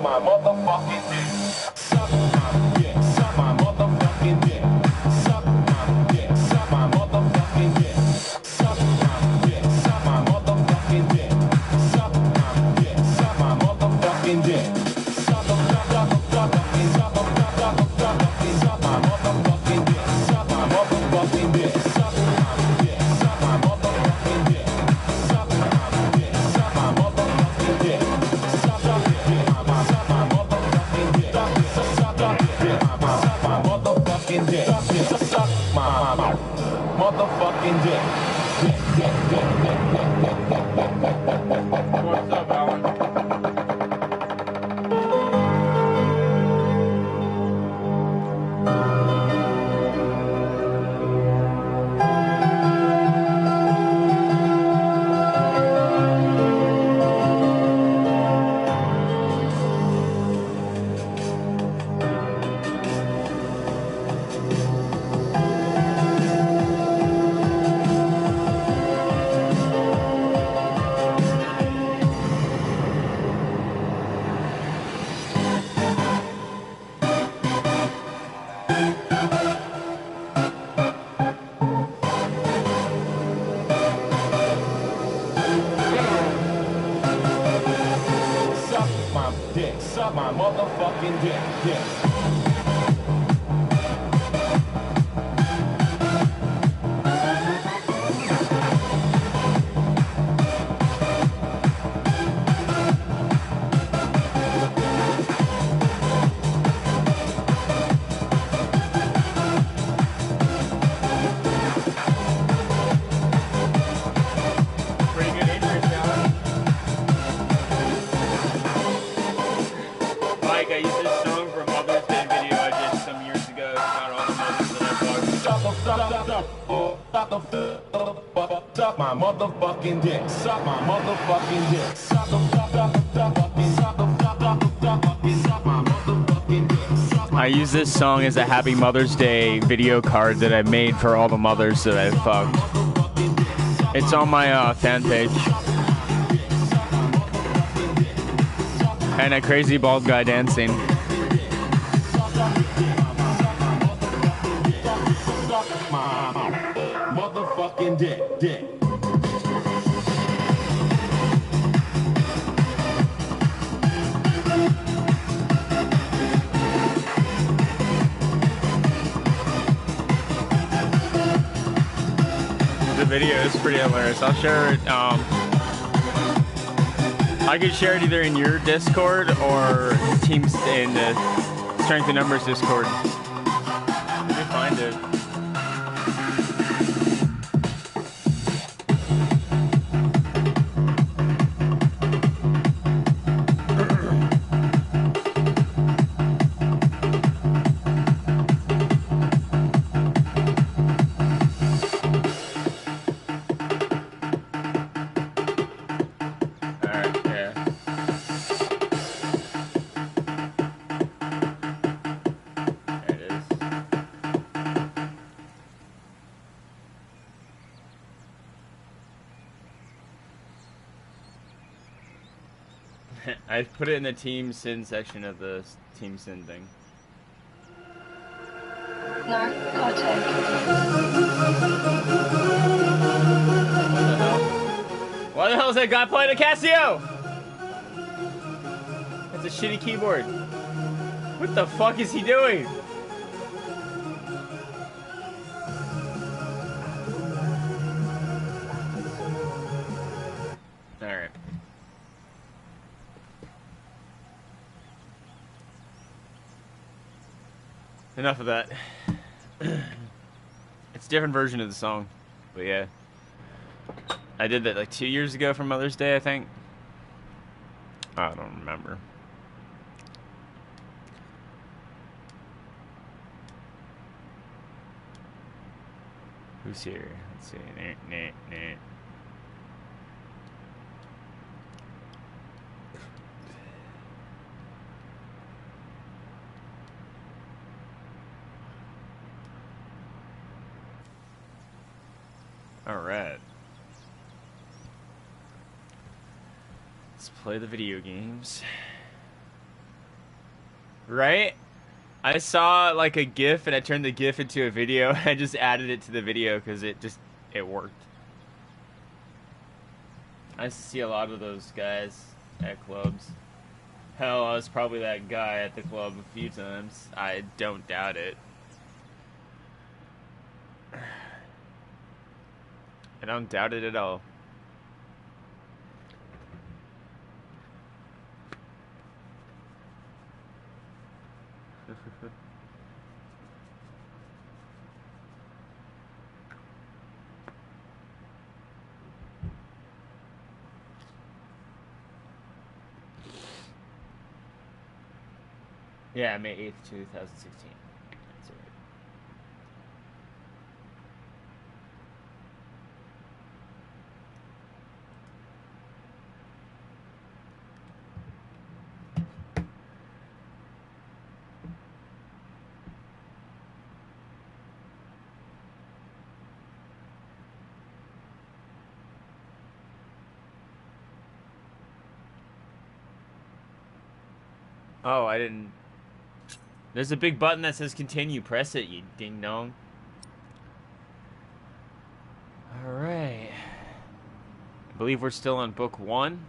my motherfucking dick. Suck my dick. Suck my motherfucking dick. Suck my dick. Suck my motherfucking dick. Suck my dick. Suck my motherfucking dick. Suck my dick. Suck my motherfucking dick. Suck my motherfucking dick. Suck my motherfucking dick. Suck my motherfucking dick. Suck my dick. Suck my motherfucking dick. Suck my dick. Suck my motherfucking dick. Suck my dick. Suck my motherfucking dick. What's up, Alan? Suck my dick, suck my motherfucking dick, dick. Pretty good interest, Alan. Mike, I used this song for a Mother's Day video I did some years ago about all the mothers that I fucked. Suck my motherfucking dick. Suck my motherfucking dick. Suck my motherfucking dick. I use this song as a Happy Mother's Day video card that I made for all the mothers that I fucked. It's on my fan page. And a crazy bald guy dancing. Motherfucking dick, dick. The video is pretty hilarious. I'll share it. I could share it either in your Discord or Teams in the Strength and Numbers Discord. Let me find it. Alright, yeah. There it is. I put it in the Team Sin section of the Team Sin thing. Narcotic. What the hell is that guy playing a Casio? That's a shitty keyboard. What the fuck is he doing? Alright. Enough of that. It's a different version of the song. But yeah. I did that like 2 years ago for Mother's Day, I think. I don't remember. Who's here? Let's see. Nah. All right. Let's play the video games. Right? I saw like a GIF and I turned the GIF into a video. I just added it to the video because it worked. I see a lot of those guys at clubs. Hell, I was probably that guy at the club a few times. I don't doubt it. I don't doubt it at all. Yeah, May 8th, 2016. That's right. Oh, I didn't. There's a big button that says continue. Press it, you ding dong. Alright. I believe we're still on book 1.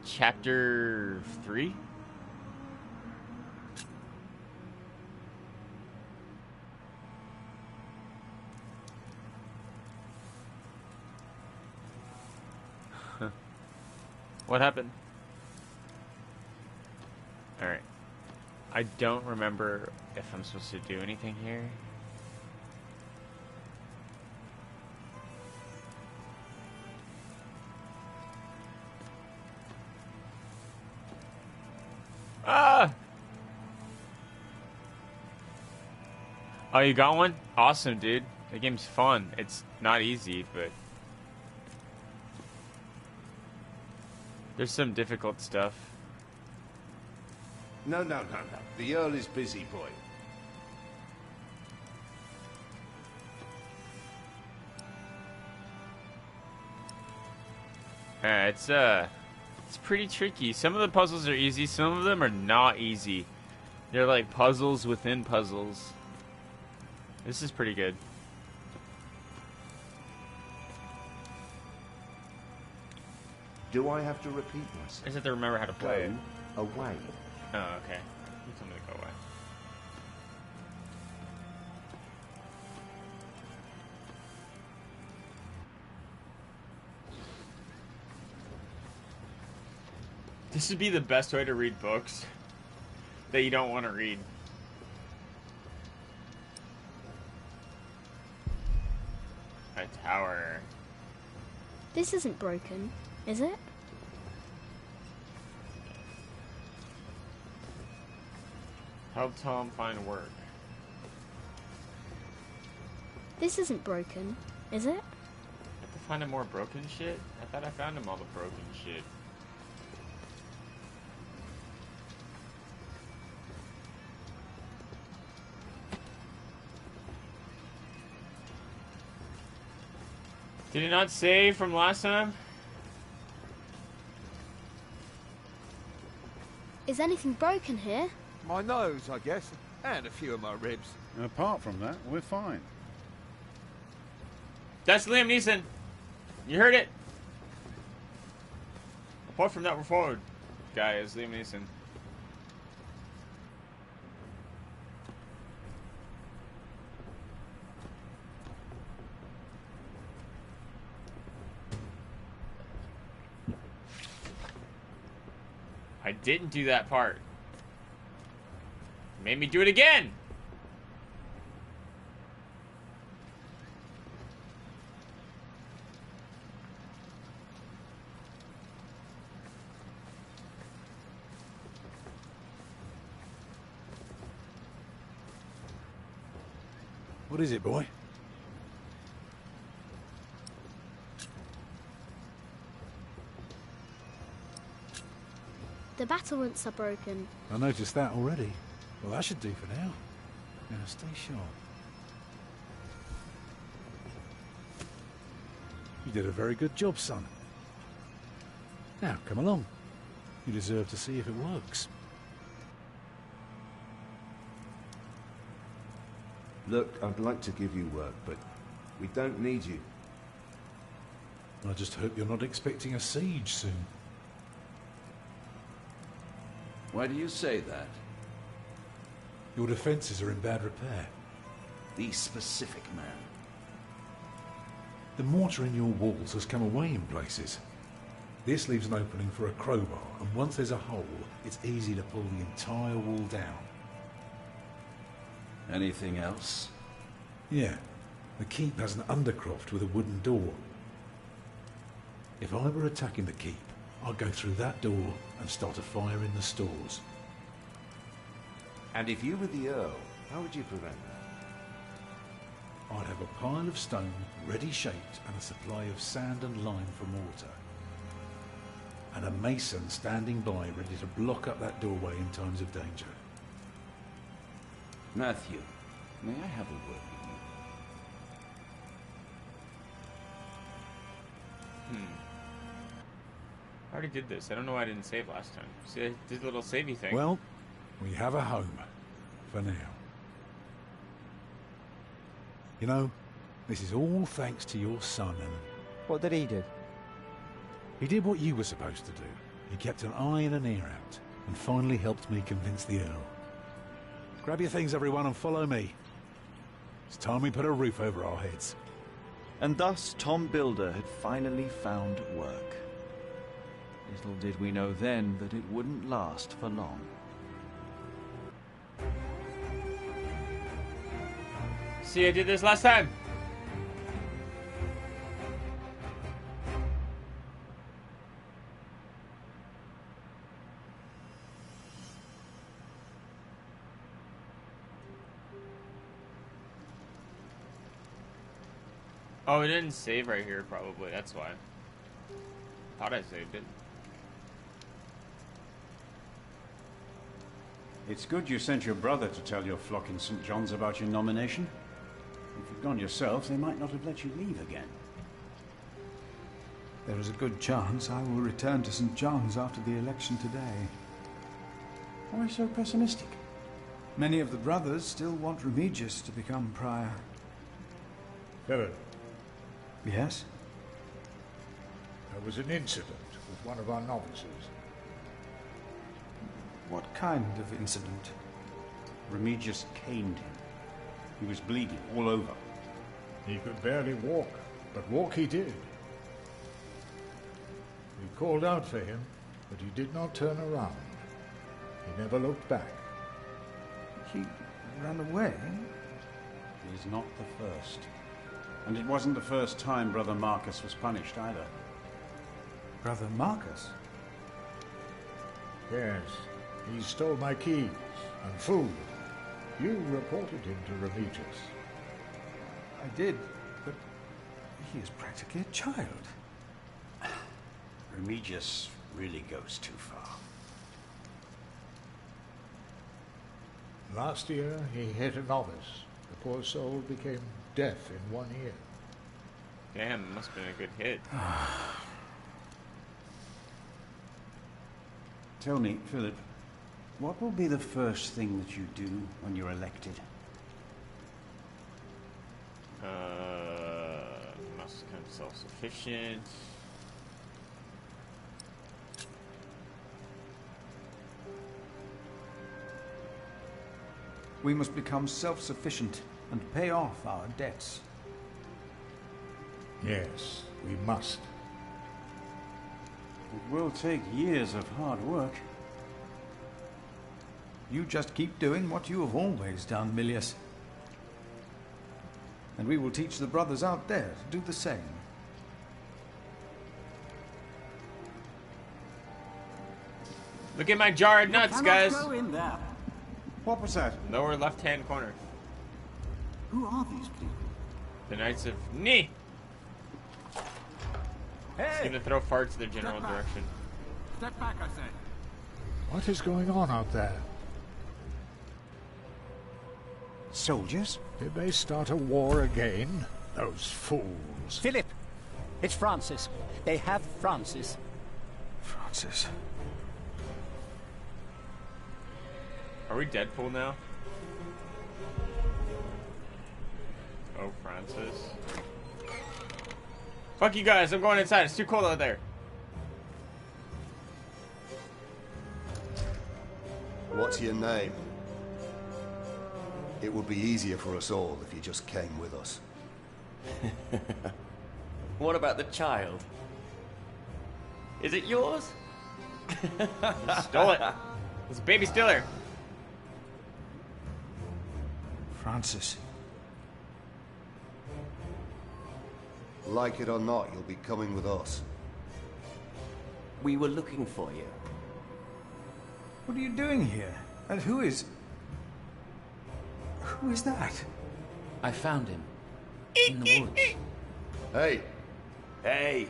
Chapter 3. What happened? Alright. I don't remember if I'm supposed to do anything here. Ah! Oh, you got one? Awesome, dude. The game's fun. It's not easy, but there's some difficult stuff. No. The Earl is busy, boy. It's pretty tricky. Some of the puzzles are easy, some of them are not easy. They're like puzzles within puzzles. This is pretty good. Do I have to repeat myself? I just have to remember how to play it. Go away. Oh, okay. You told me to go away. This would be the best way to read books that you don't want to read. A tower. This isn't broken, is it? Help Tom find work. This isn't broken, is it? Have to find him more broken shit? I thought I found him all the broken shit. Did it not save from last time? Is anything broken here? My nose, I guess, and a few of my ribs. Apart from that, we're fine. That's Liam Neeson. You heard it. Apart from that, we're forward. Guy is Liam Neeson. I didn't do that part. Made me do it again. What is it, boy? The battlements are broken. I noticed that already. Well, that should do for now. Now, stay sharp. You did a very good job, son. Now, come along. You deserve to see if it works. Look, I'd like to give you work, but we don't need you. I just hope you're not expecting a siege soon. Why do you say that? Your defences are in bad repair. Be specific, man. The mortar in your walls has come away in places. This leaves an opening for a crowbar, and once there's a hole, it's easy to pull the entire wall down. Anything else? Yeah, the keep has an undercroft with a wooden door. If I were attacking the keep, I'd go through that door and start a fire in the stores. And if you were the Earl, how would you prevent that? I'd have a pile of stone ready shaped and a supply of sand and lime for mortar. And a mason standing by ready to block up that doorway in times of danger. Matthew, may I have a word with you? I already did this. I don't know why I didn't save last time. See, I did a little savey thing. Well, we have a home. For now. You know, this is all thanks to your son and... What did he do? He did what you were supposed to do. He kept an eye and an ear out, and finally helped me convince the Earl. Grab your things, everyone, and follow me. It's time we put a roof over our heads. And thus Tom Builder had finally found work. Little did we know then that it wouldn't last for long. See, I did this last time. Oh, it didn't save right here, probably. That's why. Thought I saved it. It's good you sent your brother to tell your flock in St. John's about your nomination. If you'd gone yourself, they might not have let you leave again. There is a good chance I will return to St. John's after the election today. Why so pessimistic? Many of the brothers still want Remigius to become prior. Philip. Yes? There was an incident with one of our novices. What kind of incident? Remigius caned him. He was bleeding all over. He could barely walk, but walk he did. We called out for him, but he did not turn around. He never looked back. He ran away? He's not the first. And it wasn't the first time Brother Marcus was punished either. Brother Marcus? Yes, he stole my keys and food. You reported him to Remigius. I did, but he is practically a child. Remigius really goes too far. Last year, he hit a novice. The poor soul became deaf in 1 ear. Damn, must have been a good hit. Tell me, Philip, what will be the first thing that you do when you're elected? Must become self-sufficient. We must become self-sufficient and pay off our debts. Yes, we must. It will take years of hard work. You just keep doing what you have always done, Milius. And we will teach the brothers out there to do the same. Look at my jar of nuts, guys. Go in there. What was that? Lower left-hand corner. Who are these people? The Knights of Ni. Hey! It's gonna throw farts their general direction. Step back, I say. What is going on out there? Soldiers? Did they start a war again? Those fools. Philip! It's Francis. They have Francis. Francis. Are we Deadpool now? Oh, Francis. Fuck you guys, I'm going inside. It's too cold out there. What's your name? It would be easier for us all if you just came with us. What about the child? Is it yours? Stole it. It's a baby stealer. Francis. Like it or not, you'll be coming with us. We were looking for you. What are you doing here? And who is... Who is that? I found him. In the woods. Hey! Hey!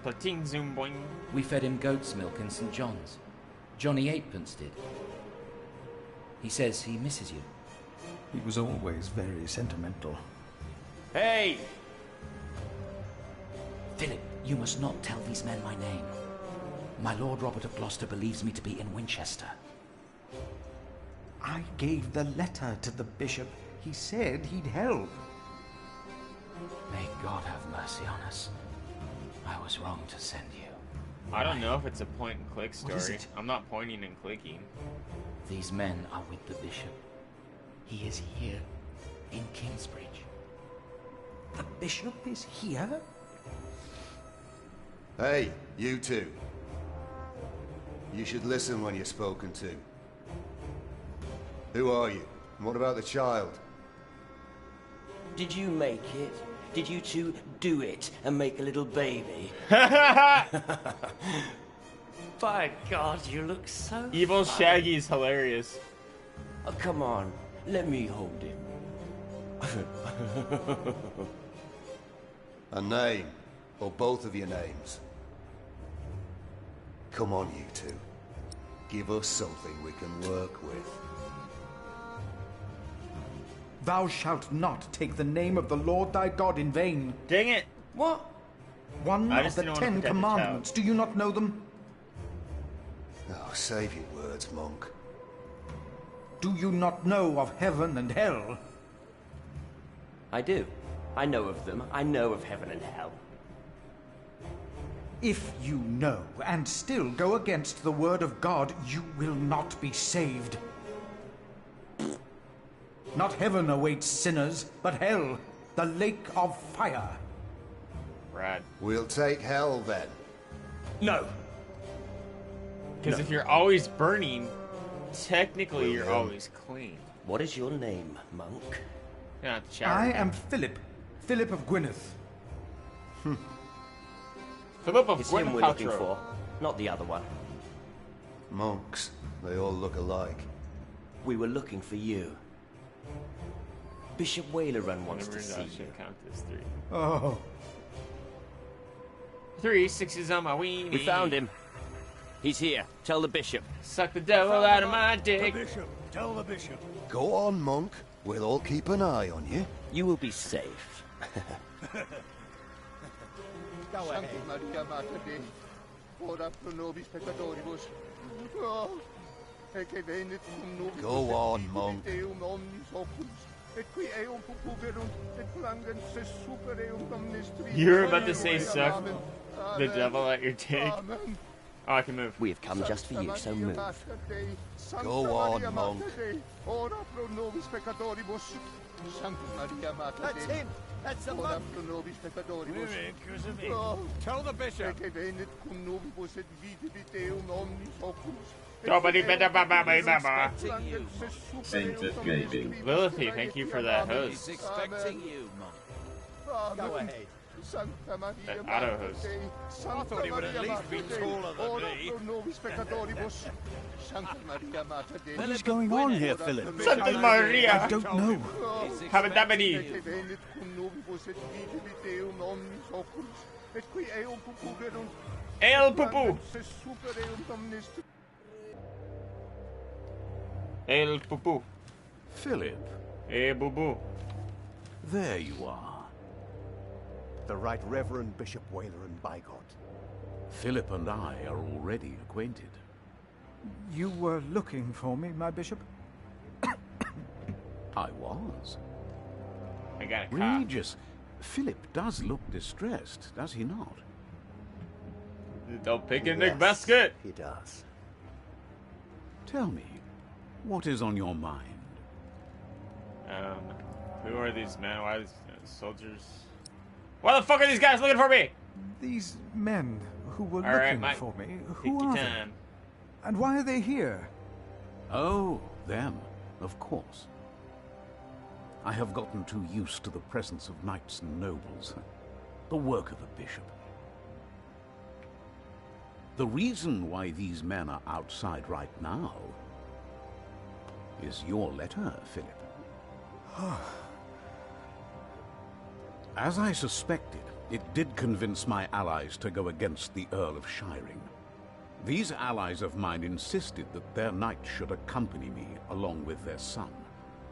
Plating zoom boing. We fed him goat's milk in St. John's. Johnny Eightpence did. He says he misses you. He was always very sentimental. Hey! Philip, you must not tell these men my name. My Lord Robert of Gloucester believes me to be in Winchester. I gave the letter to the bishop. He said he'd help. May God have mercy on us. I was wrong to send you. I don't know if it's a point and click What is story. it? I'm not pointing and clicking. These men are with the bishop. He is here in Kingsbridge. The bishop is here? Hey, you two. You should listen when you're spoken to. Who are you? And what about the child? Did you make it? Did you two do it and make a little baby? By God, you look so Evil funny. Shaggy's hilarious. Oh, come on, let me hold him. A name, or both of your names. Come on, you two. Give us something we can work with. Thou shalt not take the name of the Lord thy God in vain. Dang it! What? One I of just the didn't want to 10 protect the Commandments. Do you not know them? Oh, save your words, monk. Do you not know of heaven and hell? I do. I know of them. I know of heaven and hell. If you know and still go against the word of God, you will not be saved. Not heaven awaits sinners, but hell, the lake of fire. Rad. We'll take hell then. No. Because if you're always burning, technically you're always clean. What is your name, monk? You don't have to shower I again. am Philip, Philip of Gwynedd. Philip of It's him Gwynedd we're looking Paltrow. for, not the other one. Monks, they all look alike. We were looking for you. Bishop Wailerun wants to see I you. should count this 3. Oh. 3 6s on my weenie. We found him. He's here. Tell the bishop. Suck the devil out of my dick. The bishop. Tell the bishop. Go on, monk. We'll all keep an eye on you. You will be safe. Go ahead. Maria Mater Dei, ora pro nobis peccatoribus. Oh, e che venet cum nobis Go on, monk. Deum omnis oculus, et qui eum pupuverunt, et plangens super eum omnis tri. You were about to say suck Amen. the Amen. devil at your dick. Amen. Oh, I can move. We have come just for you, so move. Go on, monk. Ora pro nobis peccatoribus. Sancta Maria Mater Dei. That's him. That's the Ora monk. pro nobis peccatoribus. We're in because of him. Oh. Tell the bishop. Che venet cum nobibus et videbit eum omnis oculus. Nobody better baba. Sainted gaming. Lilithy, thank you for that He's host. expecting you, monk. Go ahead. Sancta Maria That Mater auto host. Dei, I Sancta thought he would at Maria least be Mater Dei, taller than ora me. pro nobis peccatoribus. Sancta Maria Mater Dei. What is going on here, Philip? Santa Maria. I don't know. Have a dabity. Che venet cum nobibus et videbit eum omnis oculus, et qui eum pupuverunt. El Pupu. Plangens super eum omnis tri. El Pupu. Philip, Eh, boo boo. there you are. The Right Reverend Bishop Wailerun Bygott. Philip and I are already acquainted. You were looking for me, my bishop? I was. I got a cough. Regis, Philip does look distressed, does he not? Don't picnic basket. He does. Tell me, what is on your mind? Who are these men? Why are these soldiers? Why the fuck are these guys looking for me? These men who were All right, looking Mike. for me, Take who your are time. they? And why are they here? Oh, them, of course. I have gotten too used to the presence of knights and nobles. The work of a bishop. The reason why these men are outside right now is your letter, Philip. As I suspected, it did convince my allies to go against the Earl of Shiring. These allies of mine insisted that their knight should accompany me along with their son,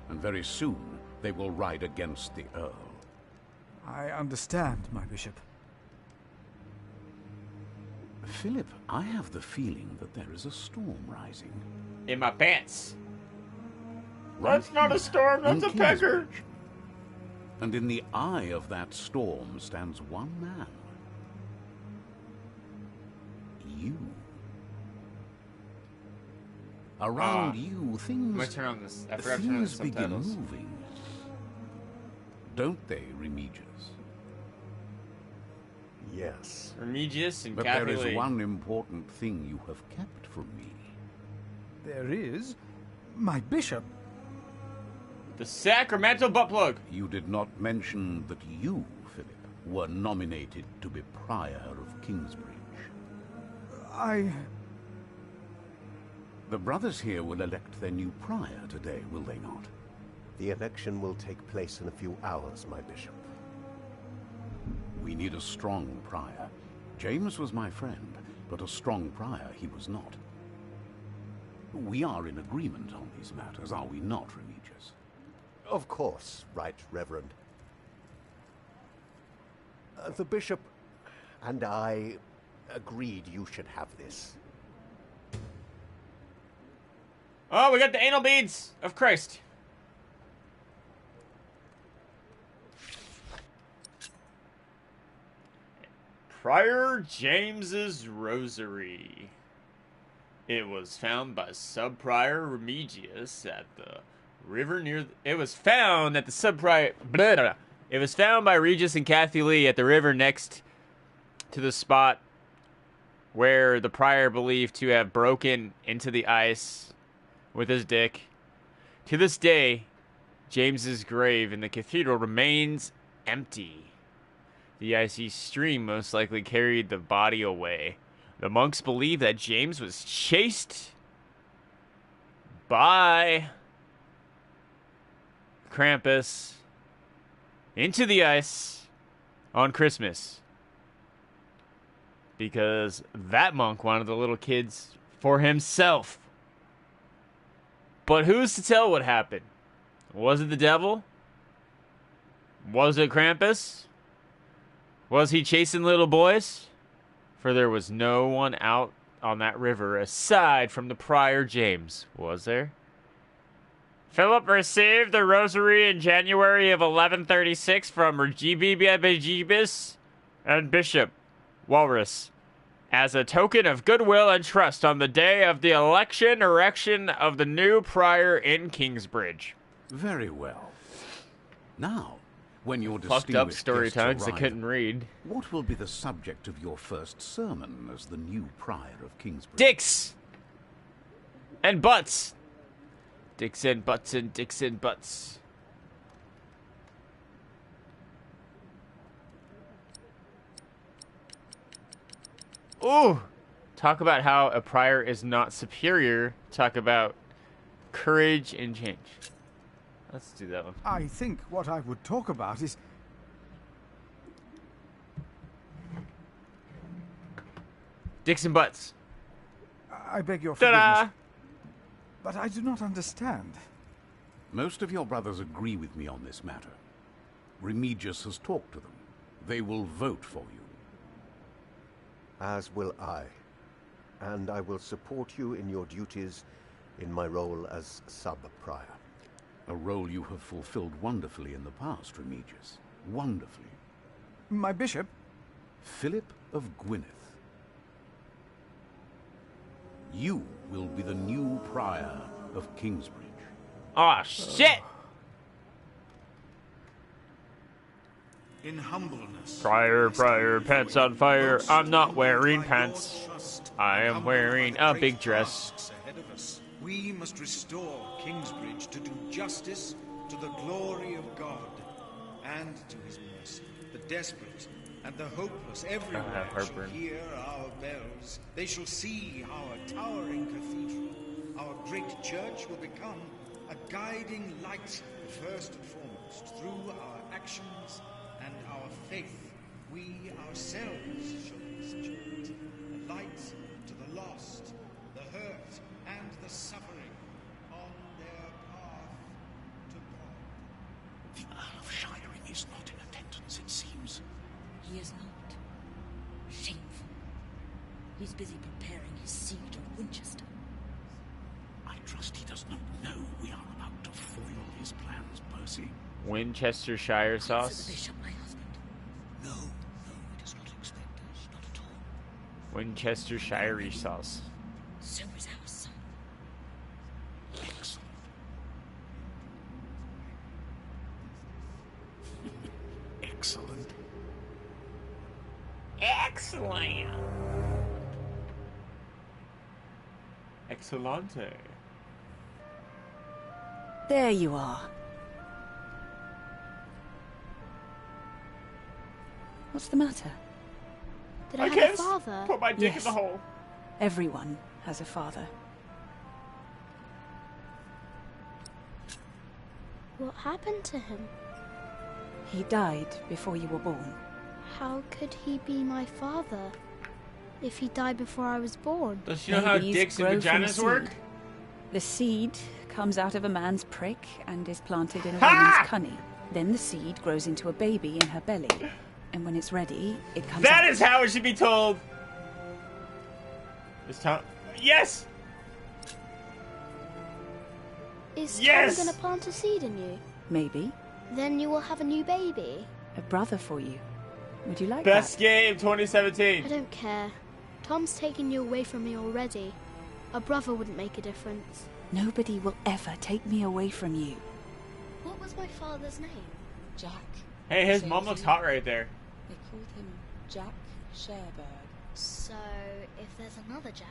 and very soon they will ride against the Earl. I understand, my bishop. Philip, I have the feeling that there is a storm rising. In my pants. Right That's not a storm, that's a in pecker. Kingsbridge. And in the eye of that storm stands one man. You. Around you, things. I'm gonna turn on this. I forgot to turn on the things begin subtitles. moving. Don't they, Remigius? Yes. Remigius and But Kathy there is Lee. one important thing you have kept from me. There is? My bishop? The sacramental butt plug. You did not mention that you, Philip, were nominated to be Prior of Kingsbridge. The brothers here will elect their new Prior today, will they not? The election will take place in a few hours, my bishop. We need a strong Prior. James was my friend, but a strong Prior he was not. We are in agreement on these matters, are we not, Remigius? Of course, Right Reverend. The bishop and I agreed you should have this. Oh, we got the anal beads of Christ. Prior James's Rosary. It was found by Sub-Prior Remigius at the river near... It was found at the Sub-Prior... Blah, blah, blah. It was found by Regis and Kathy Lee at the river next to the spot where the prior believed to have broken into the ice with his dick. To this day, James's grave in the cathedral remains empty. The icy stream most likely carried the body away. The monks believe that James was chased by Krampus into the ice on Christmas because that monk wanted the little kids for himself. But who's to tell what happened? Was it the devil? Was it Krampus? Was he chasing little boys? For there was no one out on that river aside from the prior James, was there? Philip received the rosary in January of 1136 from Regibus and Bishop Walrus as a token of goodwill and trust on the day of the erection of the new prior in Kingsbridge. Very well. Now, when your Fucked up distinguished story guests times I arrive, couldn't read. what will be the subject of your first sermon as the new Prior of Kingsbridge? Dicks! And butts! Dicks and butts and dicks and butts. Ooh! Talk about how a prior is not superior. Talk about courage and change. Let's do that one. I think what I would talk about is... Dicks and butts. I beg your Ta-da! forgiveness. But I do not understand. Most of your brothers agree with me on this matter. Remigius has talked to them. They will vote for you. As will I. And I will support you in your duties in my role as sub-prior. A role you have fulfilled wonderfully in the past, Remigius. Wonderfully. My bishop? Philip of Gwynedd. You will be the new Prior of Kingsbridge. Aw, shit! In humbleness. Prior, pants on fire. I'm not wearing pants. I am wearing a big dress. Ahead of us. We must restore Kingsbridge to do justice to the glory of God and to his mercy. The desperate and the hopeless everywhere shall hear our bells. They shall see our towering cathedral. Our great church will become a guiding light first and foremost. Through our actions and our faith, we ourselves shall be such a light. A light to the lost, the hurt, and the suffering on their path to God. The Earl of Shiring is not in attendance, it seems. He is not. Shameful. He's busy preparing his siege of Winchester. I trust he does not know we are about to foil his plans, Percy. Winchestershire sauce. The bishop, my husband. No, it is not expected, not at all. Winchestershire sauce. So is our son. Excellent. Excellent. Excellent. Excellente. There you are. What's the matter? Did I have a father? Put my dick Yes. in the hole. Everyone has a father. What happened to him? He died before you were born. How could he be my father? If he died before I was born? Does she know how Babies dicks and grow from vaginas seed. work? The seed comes out of a man's prick and is planted in a Ha! woman's cunny. Then the seed grows into a baby in her belly. And when it's ready, it comes That out. is how it should be told. This time. Yes! Is Yes! Tom gonna plant a seed in you? Maybe. Then you will have a new baby. A brother for you. Would you like Best that? game 2017. I don't care. Tom's taking you away from me already. A brother wouldn't make a difference. Nobody will ever take me away from you. What was my father's name? Jack. Hey, his mom looks hot right there. They called him Jack Sherberg. So, if there's another Jack,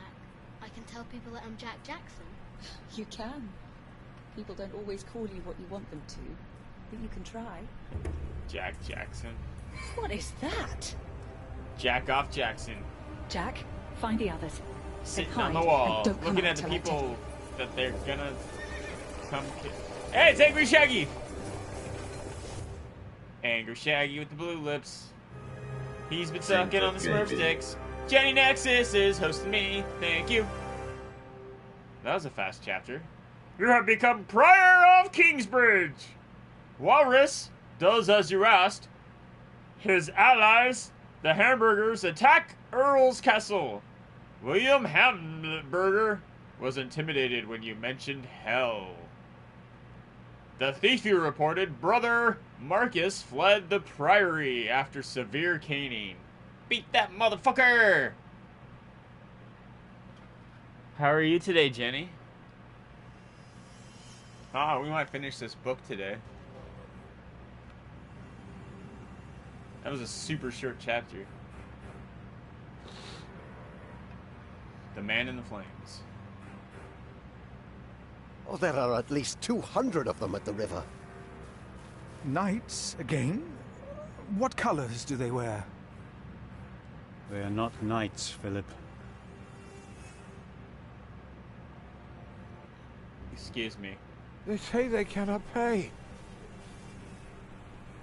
I can tell people that I'm Jack Jackson. You can. People don't always call you what you want them to, but you can try. Jack Jackson. What is that? Jack off Jackson. Jack, find the others. Sitting hide on the and wall, don't come looking out at the till I tell people that they're gonna come Hey, it's Angry Shaggy! Angry Shaggy with the blue lips. He's been sucking on the Smurf sticks. Jenny Nexus is hosting me. Thank you. That was a fast chapter. You have become Prior of Kingsbridge. Walrus does as you asked. His allies, the Hamburgers, attack Earl's castle. William Hamburger was intimidated when you mentioned hell. The thief you reported, Brother Marcus, fled the priory after severe caning. Beat that motherfucker! How are you today, Jenny? Ah, we might finish this book today. That was a super short chapter. The Man in the Flames. Oh, there are at least 200 of them at the river. Knights again? What colors do they wear? They are not knights, Philip. Excuse me. They say they cannot pay.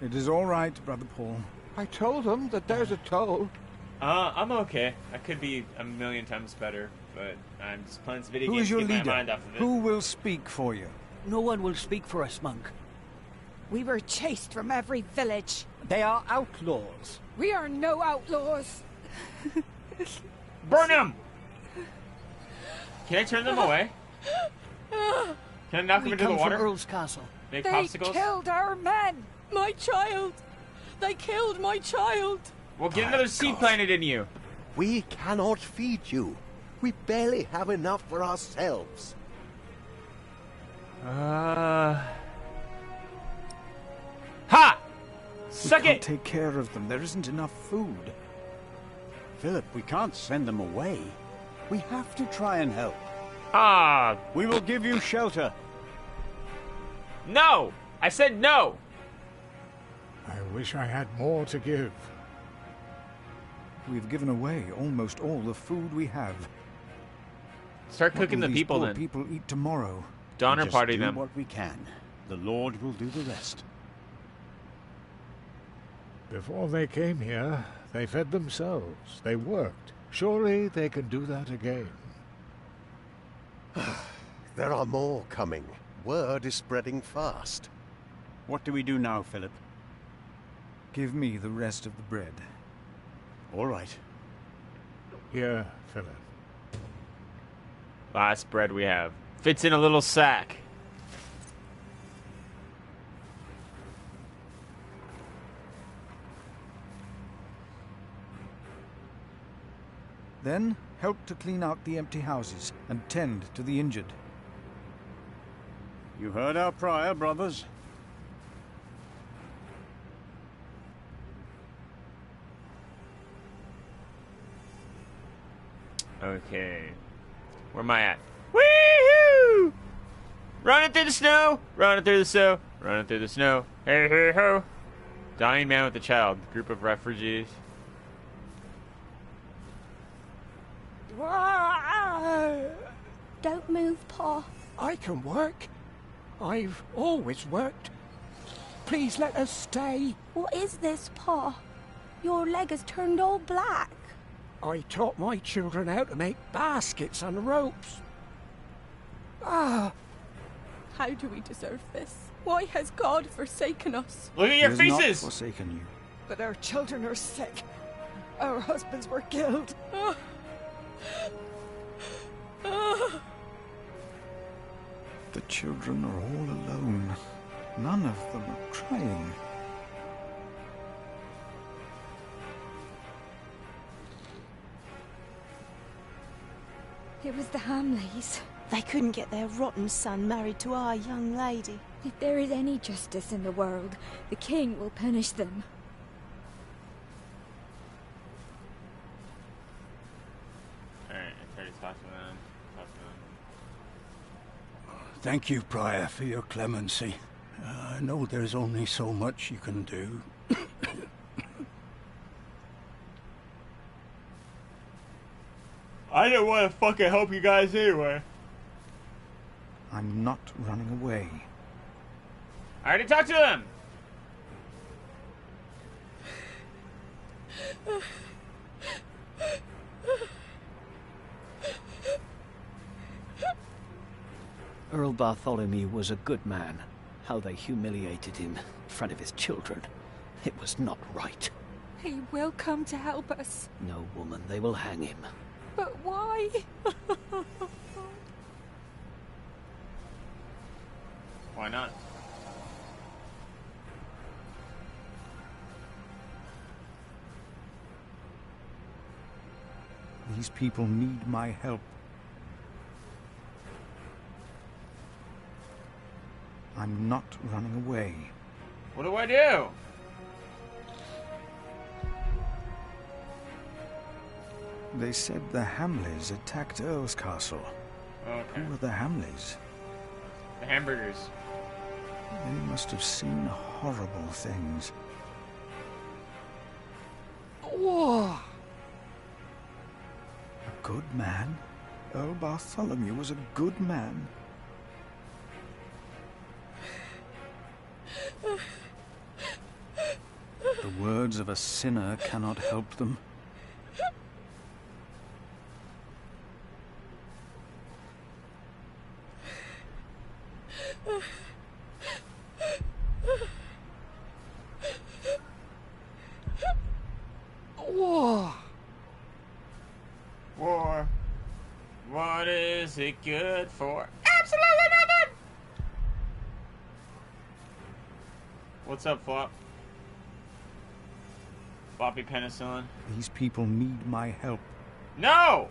It is all right, Brother Paul. I told them that there's a toll. I'm okay. I could be a million times better, but I'm just playing some video Who games is to your get my leader? mind off of it. Who will speak for you? No one will speak for us, monk. We were chased from every village. They are outlaws. We are no outlaws. Burn them! Can I turn them away? Can I knock them into the come water? from Earl's Castle. Make They popsicles? killed our men. My child. They killed my child. Well, get another seed planted in you. We cannot feed you. We barely have enough for ourselves. Ha! Suck we can't it! take care of them. There isn't enough food. Philip, we can't send them away. We have to try and help. Ah! We will give you shelter. No! I said no! I wish I had more to give. We've given away almost all the food we have. Start What cooking will the these people poor then. people eat tomorrow? Donner We just party do them. what we can. The Lord will do the rest. Before they came here, they fed themselves. They worked. Surely they can do that again. There are more coming. Word is spreading fast. What do we do now, Philip? Give me the rest of the bread. All right. Here, Philip. Last bread we have. Fits in a little sack. Then, help to clean out the empty houses and tend to the injured. You heard our prior, brothers. Okay. Where am I at? Wee-hoo! Running through the snow! Running through the snow! Running through the snow! Hey, hey, ho! Dying man with a child. Group of refugees. Don't move, Pa. I can work. I've always worked. Please let us stay. What is this, Pa? Your leg has turned all black. I taught my children how to make baskets on ropes. Ah! How do we deserve this? Why has God forsaken us? Look at your He has faces! not forsaken you. But our children are sick. Our husbands were killed. The children are all alone. None of them are crying. It was the Hamleys. They couldn't get their rotten son married to our young lady. If there is any justice in the world, the king will punish them. Alright, I already talked to them. Thank you, Prior, for your clemency. I know there's only so much you can do. I didn't want to fucking help you guys anyway. I'm not running away. I already talked to them! Earl Bartholomew was a good man. How they humiliated him in front of his children. It was not right. He will come to help us. No, woman, they will hang him. But why? Why not? These people need my help. I'm not running away. What do I do? They said the Hamleys attacked Earl's castle. Okay. Who were the Hamleys? The hamburgers. They must have seen horrible things. Whoa! A good man? Earl Bartholomew was a good man. The words of a sinner cannot help them. War. War. What is it good for? Absolutely nothing! What's up, Flop? Floppy penicillin? These people need my help. No!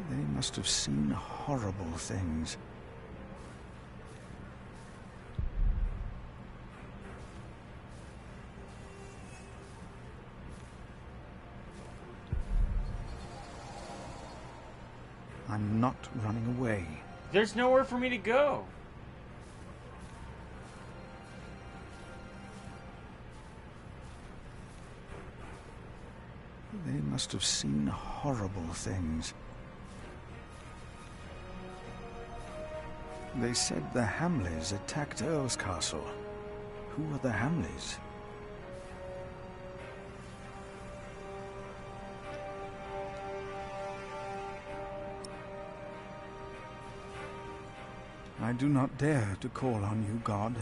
They must have seen horrible things. I'm not running away. There's nowhere for me to go. They must have seen horrible things. They said the Hamleys attacked Earl's castle. Who are the Hamleys? I do not dare to call on you, God,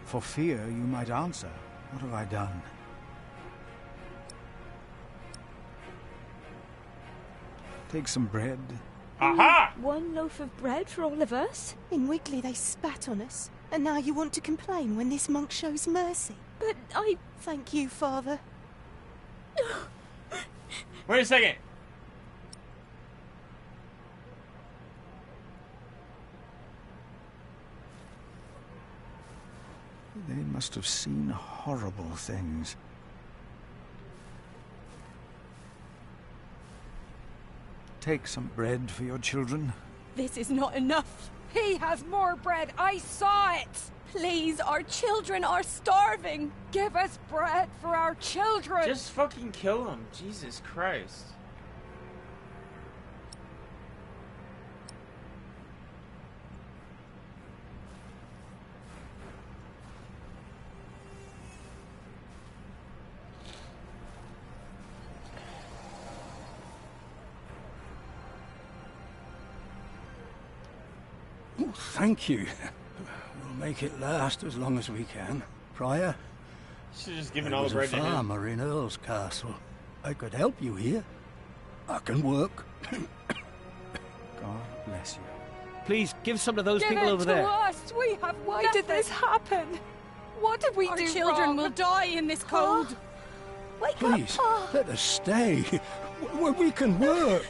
for fear you might answer. What have I done? Take some bread. Aha! One loaf of bread for all of us? In Wiggly they spat on us, and now you want to complain when this monk shows mercy. But I... Thank you, Father. Wait a second. They must have seen horrible things. Take some bread for your children. This is not enough. He has more bread. I saw it. Please, our children are starving. Give us bread for our children. Just fucking kill him. Jesus Christ. Oh, thank you. We'll make it last as long as we can. Prior, Should have just given I all was the bread a to him. farmer in Earl's Castle. I could help you here. I can work. God bless you. Please, give some to those Give people it over to there. us. We have Why nothing. did this happen? What did we Our do children wrong? will die in this cold. Wake Please, up! let us stay. We can work.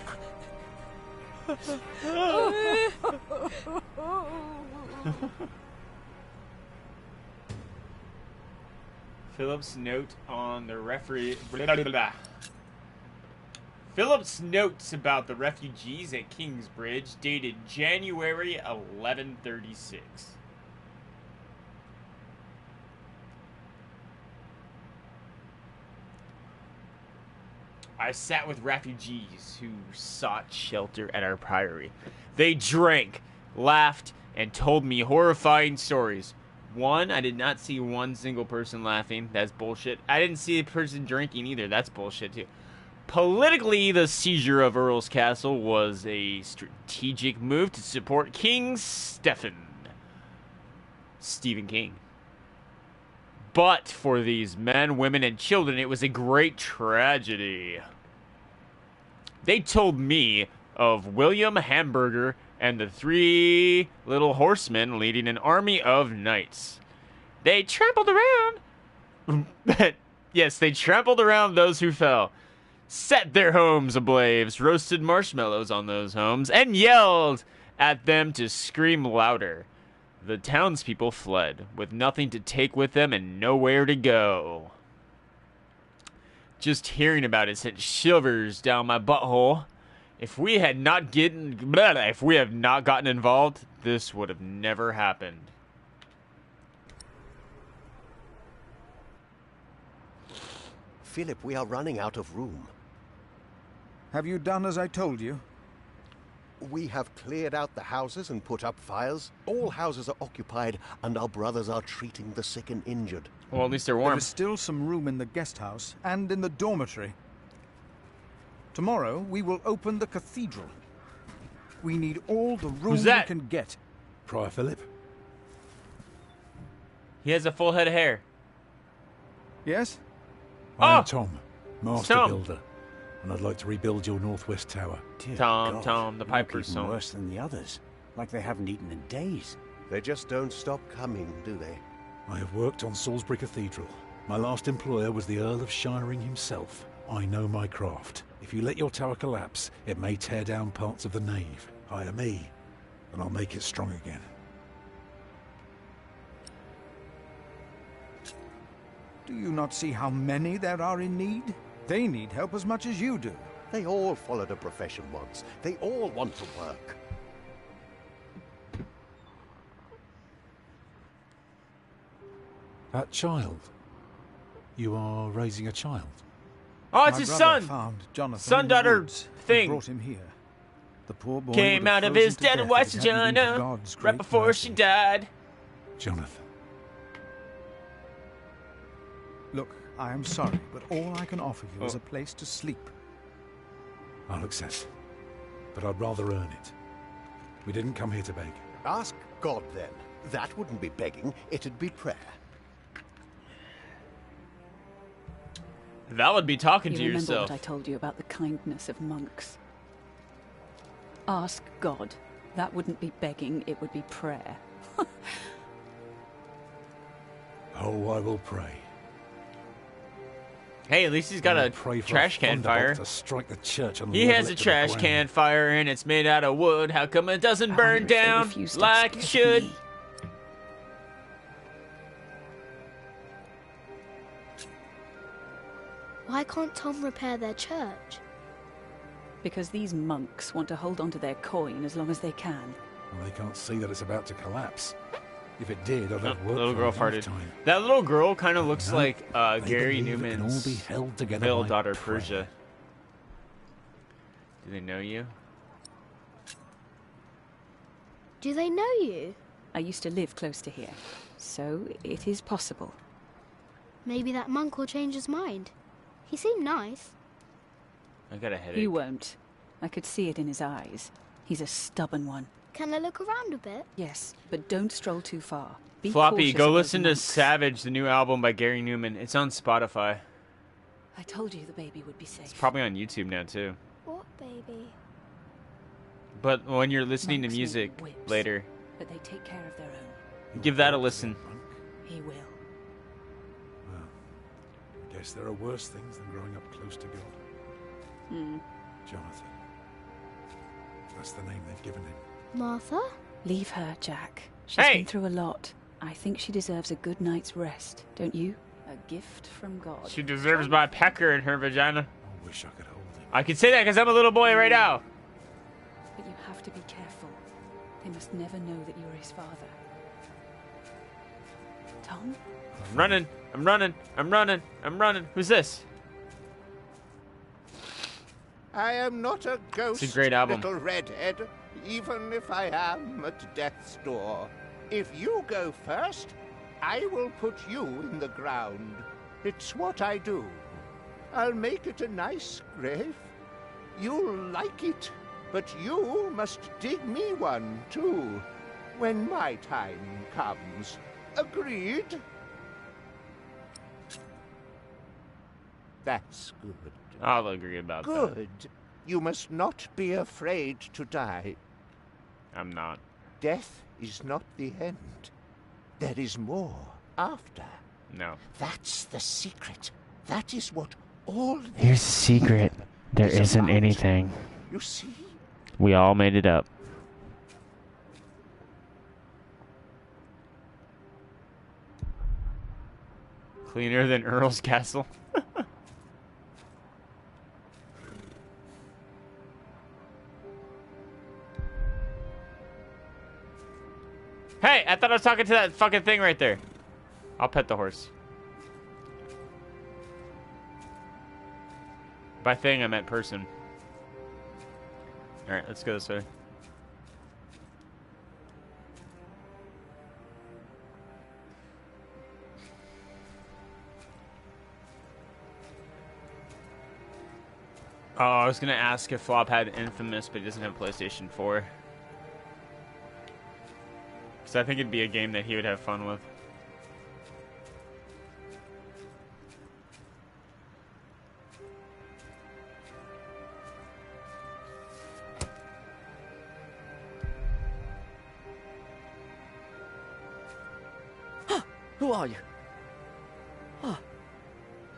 Philip's note on the referee. Philip's notes about the refugees at Kingsbridge dated January 1136. I sat with refugees who sought shelter at our priory. They drank, laughed, and told me horrifying stories. One, I did not see one single person laughing. That's bullshit. I didn't see a person drinking either. That's bullshit too. Politically, the seizure of Earl's Castle was a strategic move to support King Stephen King. But for these men, women, and children, it was a great tragedy. They told me of William Hamburger and the 3 little horsemen leading an army of knights. They trampled around. Yes, they trampled around those who fell, set their homes ablaze, roasted marshmallows on those homes, and yelled at them to scream louder. The townspeople fled, with nothing to take with them and nowhere to go. Just hearing about it sent shivers down my butthole. If we have not gotten involved, this would have never happened. Philip, we are running out of room. Have you done as I told you? We have cleared out the houses and put up fires. All houses are occupied, and our brothers are treating the sick and injured. Well, at least they're warm. There is still some room in the guest house and in the dormitory. Tomorrow, we will open the cathedral. We need all the room we can get. Prior Philip? He has a full head of hair. Yes? I am Tom, Master Tom. Builder, and I'd like to rebuild your northwest tower. Dear Tom, God, the they Piper's look even son. worse than the others. Like they haven't eaten in days. They just don't stop coming, do they? I have worked on Salisbury Cathedral. My last employer was the Earl of Shiring himself. I know my craft. If you let your tower collapse, it may tear down parts of the nave. Hire me, and I'll make it strong again. Do you not see how many there are in need? They need help as much as you do. They all followed a profession once. They all want to work. That child? You are raising a child? Oh, it's My his brother son. found Jonathan Son in the daughter woods and thing. brought him here. The poor boy Came would have out of frozen his to death dead if wife's it hadn't been for vagina God's right great before mercy. she died. Jonathan. Look, I am sorry, but all I can offer you is a place to sleep. I'll accept. But I'd rather earn it. We didn't come here to beg. Ask God, then. That wouldn't be begging, it'd be prayer. That would be talking You to remember yourself. what I told you about the kindness of monks? Ask God. That wouldn't be begging, it would be prayer. Oh, I will pray. Hey, at least he's got I will a pray for trash a can thunderbolt fire. to strike the church and He level has it a to the trash ground. can fire and it's made out of wood. How come it doesn't burn down like it should? Why can't Tom repair their church? Because these monks want to hold on to their coin as long as they can. Well, they can't see that it's about to collapse. If it did, I'd have worked Little for girl a farted. lifetime. That little girl kind of looks No, like they Gary believe it can Newman's all be held together little by daughter prayer. Persia. Do they know you? Do they know you? I used to live close to here, so it is possible. Maybe that monk will change his mind. He seemed nice. I got a headache. He won't. I could see it in his eyes. He's a stubborn one. Can I look around a bit? Yes, but don't stroll too far. Be Floppy, cautious go of those listen to monks. Savage, the new album by Gary Newman. It's on Spotify. I told you the baby would be safe. It's probably on YouTube now too. What baby? But when you're listening Monks to make music whips, later, but they take care of their own. give that a listen. He will. Well, I guess there are worse things than growing up close to God. Hmm. Jonathan. That's the name they've given him. Martha? Leave her, Jack. She's Hey! been through a lot. I think she deserves a good night's rest, don't you? A gift from God. She deserves my pecker in her vagina. I wish I could hold him. I can say that because I'm a little boy right now. But you have to be careful. They must never know that you're his father. Tom? I'm running. I'm running. I'm running. I'm running. Who's this? I am not a ghost, It's a great album. little redhead, even if I am at death's door. If you go first, I will put you in the ground. It's what I do. I'll make it a nice grave. You'll like it, but you must dig me one, too, when my time comes. Agreed? That's good. I'll agree about that. Good. You must not be afraid to die. I'm not. Death is not the end. There is more after. No. That's the secret. That is what all this Here's the secret. There is isn't about. anything. You see? We all made it up. Cleaner than Earl's Castle. Hey, I thought I was talking to that fucking thing right there. I'll pet the horse. By thing, I meant person. Alright, let's go this way. Oh, I was gonna ask if Flop had Infamous, but he doesn't have PlayStation 4. Because I think it'd be a game that he would have fun with. Who are you? Ah,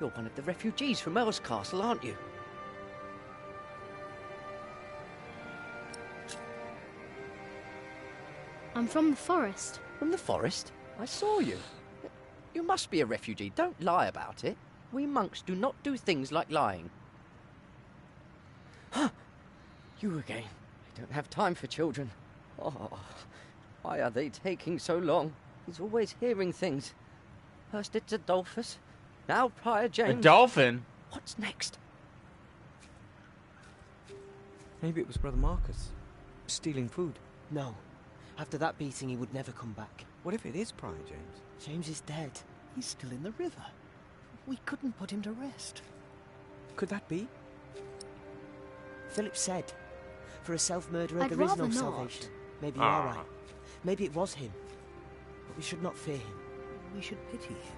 you're one of the refugees from Earl's Castle, aren't you? I'm from the forest. From the forest? I saw you. You must be a refugee. Don't lie about it. We monks do not do things like lying. You again. I don't have time for children. Oh, why are they taking so long? He's always hearing things. First it's Adolphus, now Prior James. A dolphin? What's next? Maybe it was Brother Marcus. Stealing food. No. After that beating, he would never come back. What if it is Prior James? James is dead. He's still in the river. We couldn't put him to rest. Could that be? Philip said, for a self-murderer, I'd there is no rather not. salvation. Maybe you are right. Maybe it was him. But we should not fear him. We should pity him.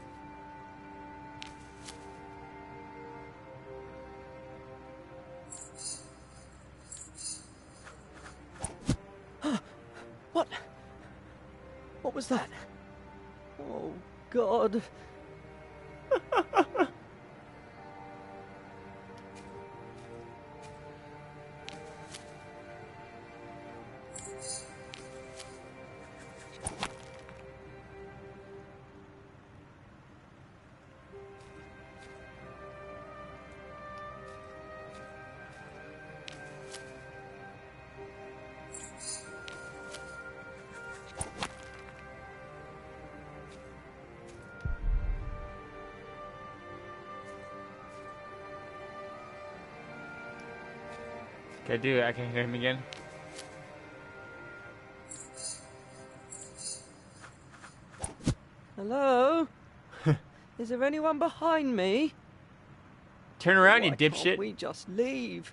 What? What was that? Oh, God. Can I do it? I can hear him again. Hello? Is there anyone behind me? Turn around, you Why dipshit. can't we just leave?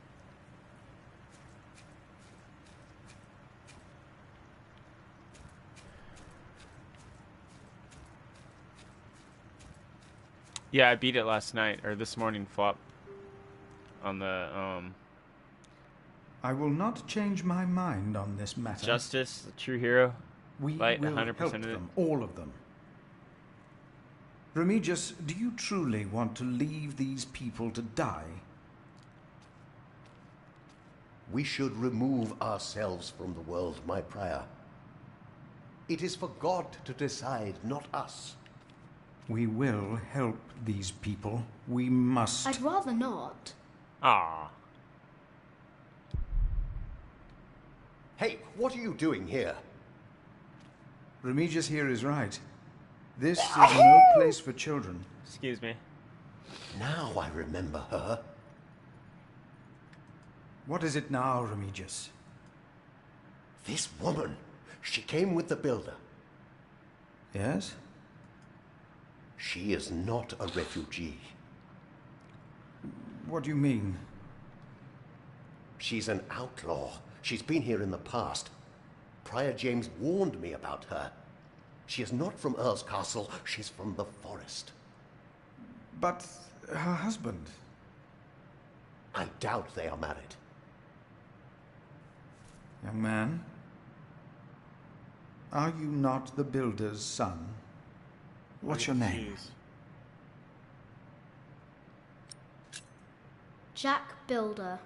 Yeah, I beat it last night, or this morning, Flop. On the, I will not change my mind on this matter. Justice, the true hero. We Fight will 100% help of it. them, all of them. Remigius, do you truly want to leave these people to die? We should remove ourselves from the world, my prior. It is for God to decide, not us. We will help these people. We must. I'd rather not. Ah. Hey, what are you doing here? Remigius here is right. This is no place for children. Excuse me. Now I remember her. What is it now, Remigius? This woman. She came with the builder. Yes? She is not a refugee. What do you mean? She's an outlaw. She's been here in the past. Prior James warned me about her. She is not from Earl's Castle. She's from the forest. But her husband? I doubt they are married. Young man, are you not the builder's son? What's your name? Jack Builder.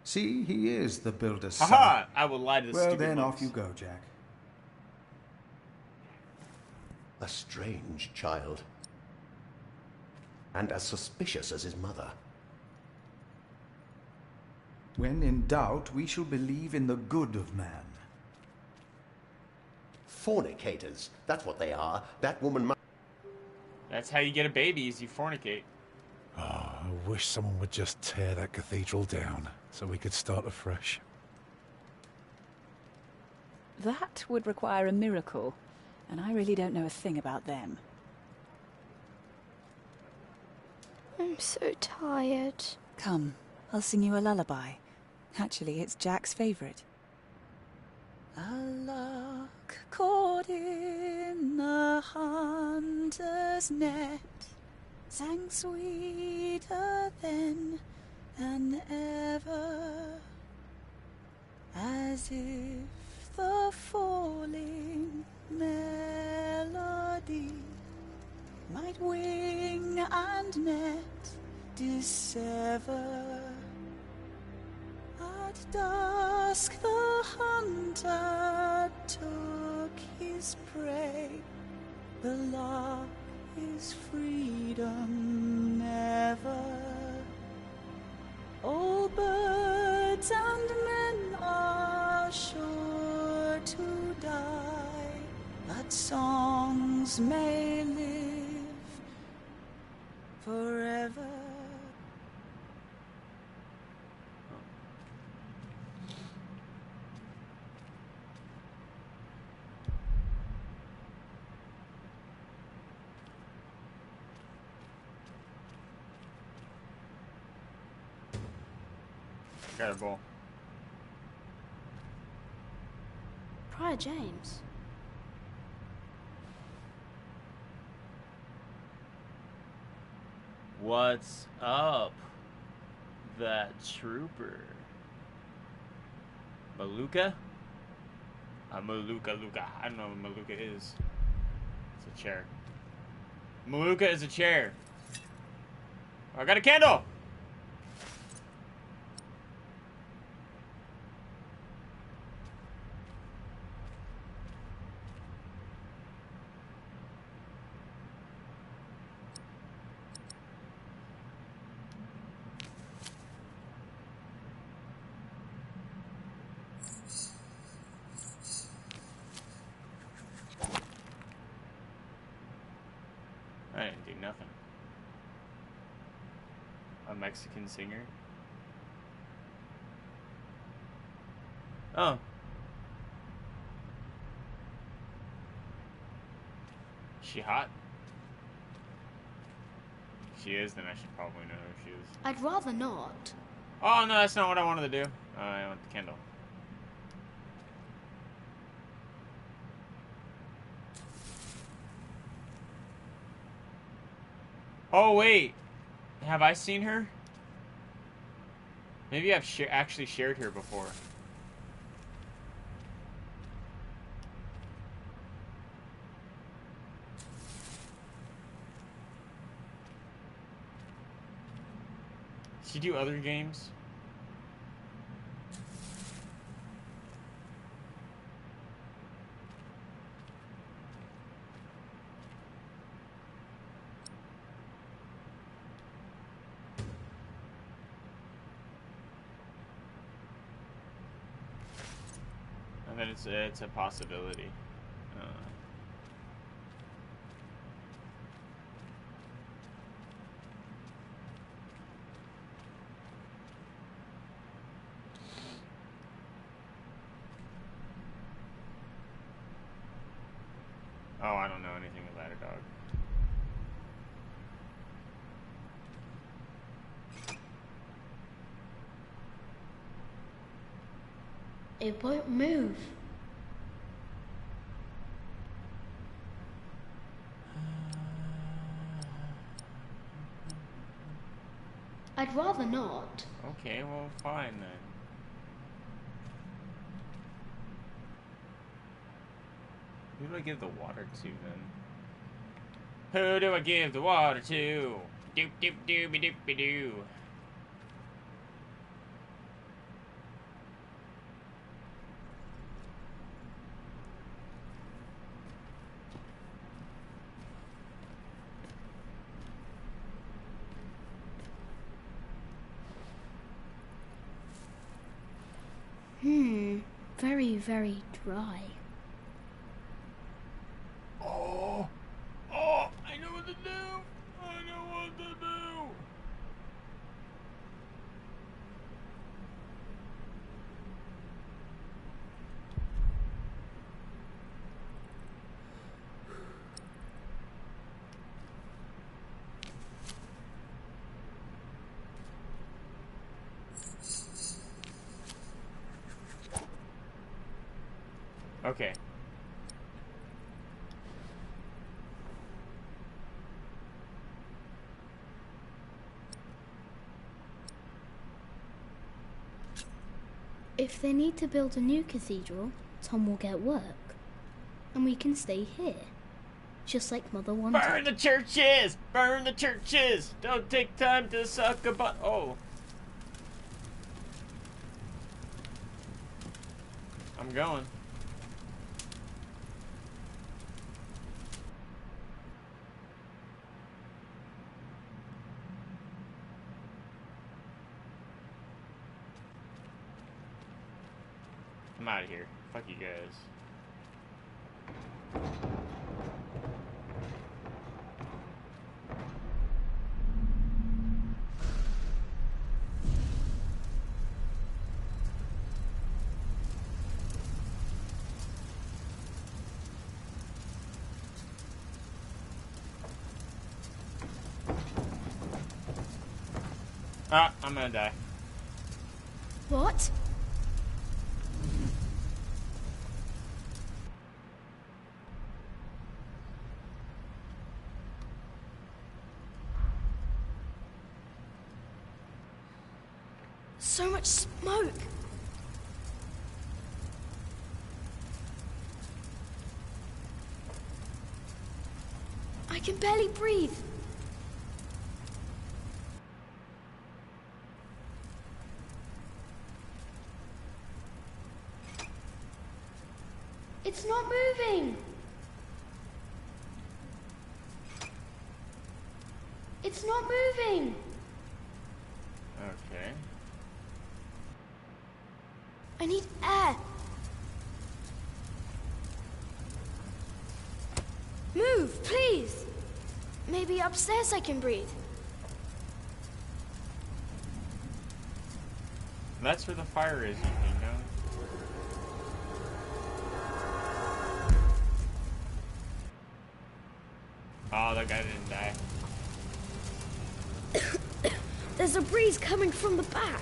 See, he is the builder's son. Haha! I will lie to the Well, stupid then monks. off you go, Jack. A strange child. And as suspicious as his mother. When in doubt, we shall believe in the good of man. Fornicators. That's what they are. That woman must... That's how you get a baby, is you fornicate. Oh, I wish someone would just tear that cathedral down so we could start afresh. That would require a miracle, and I really don't know a thing about them. I'm so tired. Come, I'll sing you a lullaby. Actually, it's Jack's favourite. A lark caught in the hunter's net sang sweeter then than ever, as if the falling melody might wing and net dissever. At dusk the hunter took his prey, the lark his freedom never. All birds and men are sure to die, but songs may live forever. Got a bowl. Prior James. What's up, that trooper? Maluka? Maluka. I don't know what Maluka is. It's a chair. Maluka is a chair. Oh, I got a candle! I didn't do nothing. A Mexican singer? Oh. She hot? If she is, then I should probably know who she is. I'd rather not. Oh, no, that's not what I wanted to do. I want the candle. Oh, wait. Have I seen her? Maybe I've actually shared her before. Did she do other games? And then it's a possibility. Oh, I don't know anything about a dog. It won't move. I'd rather not. Okay, well, fine then. Who do I give the water to then? Who do I give the water to? Doop doop dooby doopy doo. Very, very dry. Oh, I know what to do. I know what to do. Okay. If they need to build a new cathedral, Tom will get work. And we can stay here. Just like Mother wanted. Burn the churches! Burn the churches! Don't take time to suck a butt. Oh. I'm going. I'm out of here. Fuck you guys. Ah, I'm gonna die. What? So much smoke. I can barely breathe. It's not moving. It's not moving. Okay. I need air. Move, please. Maybe upstairs I can breathe. That's where the fire is, you know? Oh, that guy didn't die. There's a breeze coming from the back.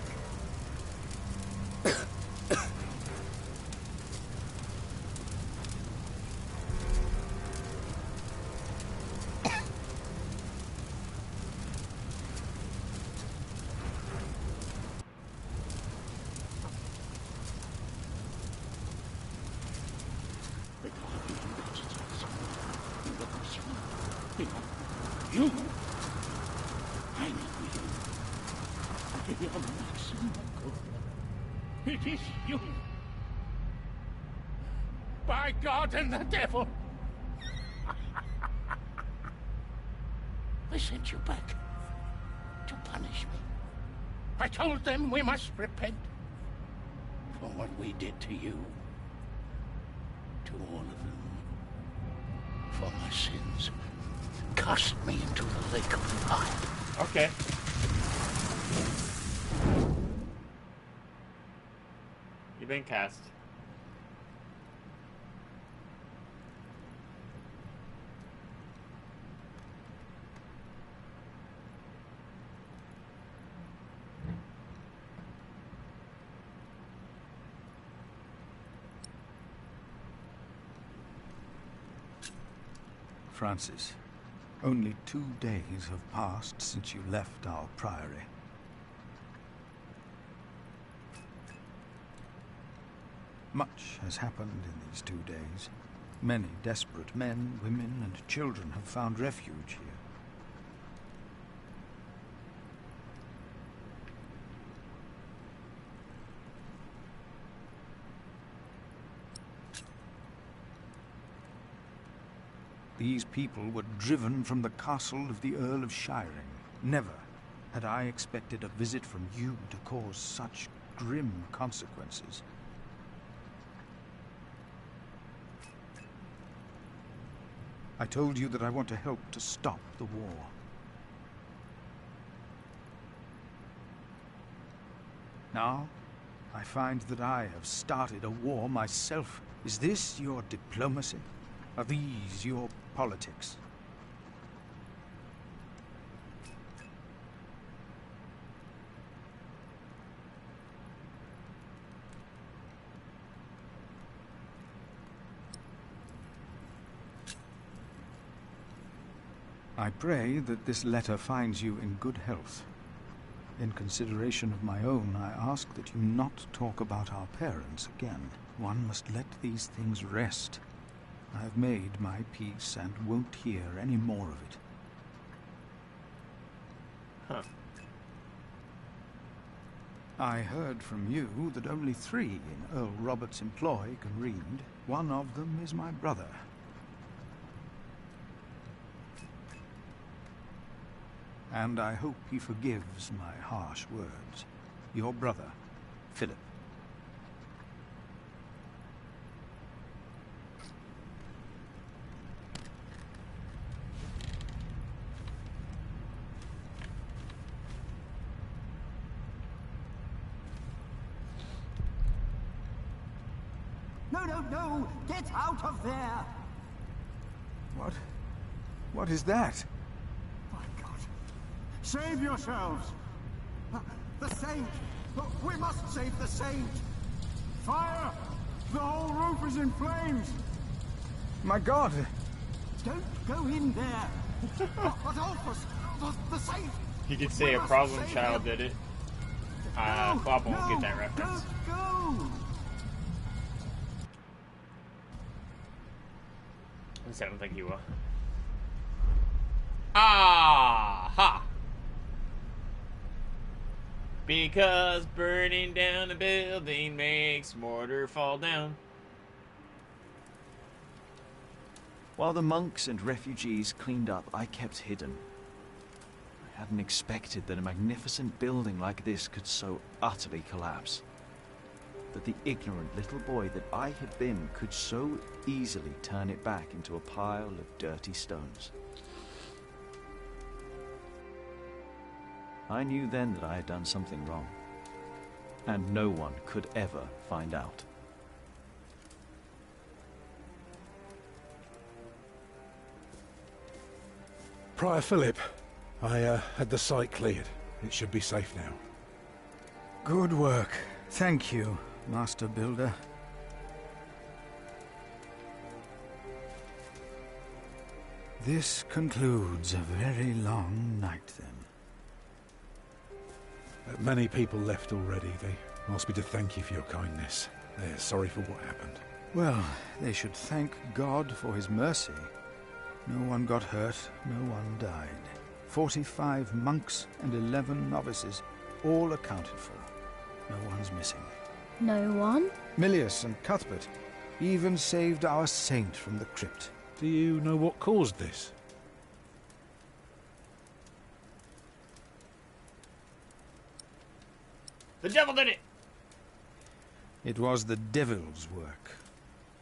You? I know you. You're Maximo. It is you. By God and the devil. I sent you back to punish me. I told them we must repent for what we did to you. To all of them. For my sins. Cast me into the lake of fire. Okay. You've been cast. Francis, only 2 days have passed since you left our priory. Much has happened in these 2 days. Many desperate men, women, and children have found refuge here. These people were driven from the castle of the Earl of Shiring. Never had I expected a visit from you to cause such grim consequences. I told you that I want to help to stop the war. Now, I find that I have started a war myself. Is this your diplomacy? Are these your politics? I pray that this letter finds you in good health. In consideration of my own, I ask that you not talk about our parents again. One must let these things rest. I have made my peace and won't hear any more of it. Huh. I heard from you that only 3 in Earl Robert's employ can read. One of them is my brother. And I hope he forgives my harsh words. Your brother, Philip. No! Get out of there! What is that? My God! Save yourselves! The saint! We must save the saint! Fire! The whole roof is in flames! My God! Don't go in there! But Alphys, the saint! You could say a problem child did it. Bob won't get that reference. Go! At least I don't think he will. Ha! Because burning down a building makes mortar fall down. While the monks and refugees cleaned up, I kept hidden. I hadn't expected that a magnificent building like this could so utterly collapse. That the ignorant little boy that I had been could so easily turn it back into a pile of dirty stones. I knew then that I had done something wrong, and no one could ever find out. Prior Philip, I had the site cleared. It should be safe now. Good work. Thank you, Master Builder. This concludes a very long night, then. Many people left already. They asked me to thank you for your kindness. They're sorry for what happened. Well, they should thank God for his mercy. No one got hurt, no one died. 45 monks and 11 novices, all accounted for. No one's missing. No one? Milius and Cuthbert even saved our saint from the crypt. Do you know what caused this? The devil did it! It was the devil's work.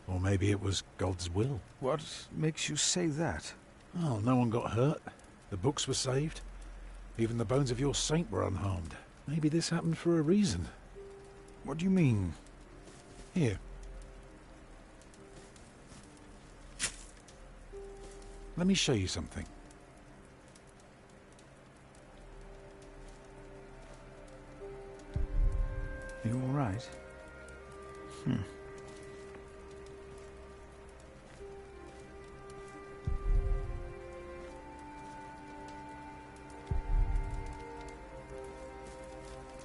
Or maybe it was God's will. What makes you say that? Oh, no one got hurt. The books were saved. Even the bones of your saint were unharmed. Maybe this happened for a reason. What do you mean? Here. Let me show you something. You all right?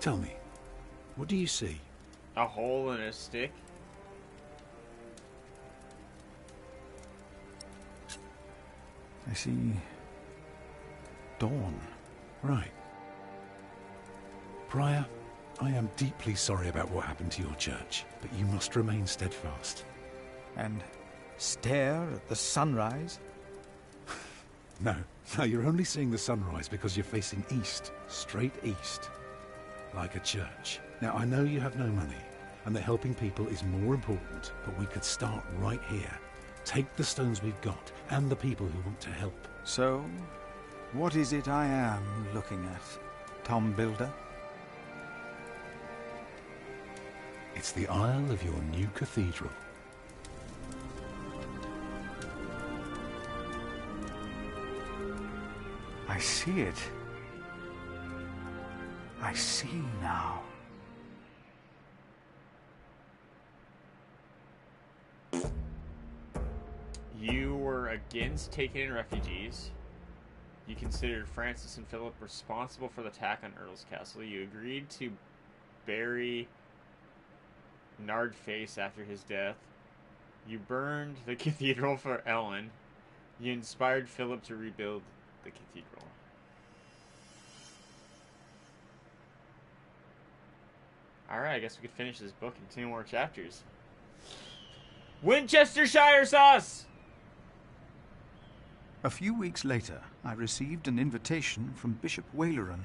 Tell me, what do you see? A hole in a stick? I see dawn. Right. Prior, I am deeply sorry about what happened to your church, but you must remain steadfast. And stare at the sunrise? No, you're only seeing the sunrise because you're facing east, straight east, like a church. Now, I know you have no money, and that helping people is more important, but we could start right here. Take the stones we've got, and the people who want to help. So, what is it I am looking at, Tom Builder? It's the aisle of your new cathedral. I see it. I see now. You were against taking in refugees. You considered Francis and Philip responsible for the attack on Earl's Castle. You agreed to bury Nardface after his death. You burned the cathedral for Ellen. You inspired Philip to rebuild the cathedral. Alright, I guess we could finish this book in 2 more chapters. Winchestershire sauce! A few weeks later, I received an invitation from Bishop Waleran.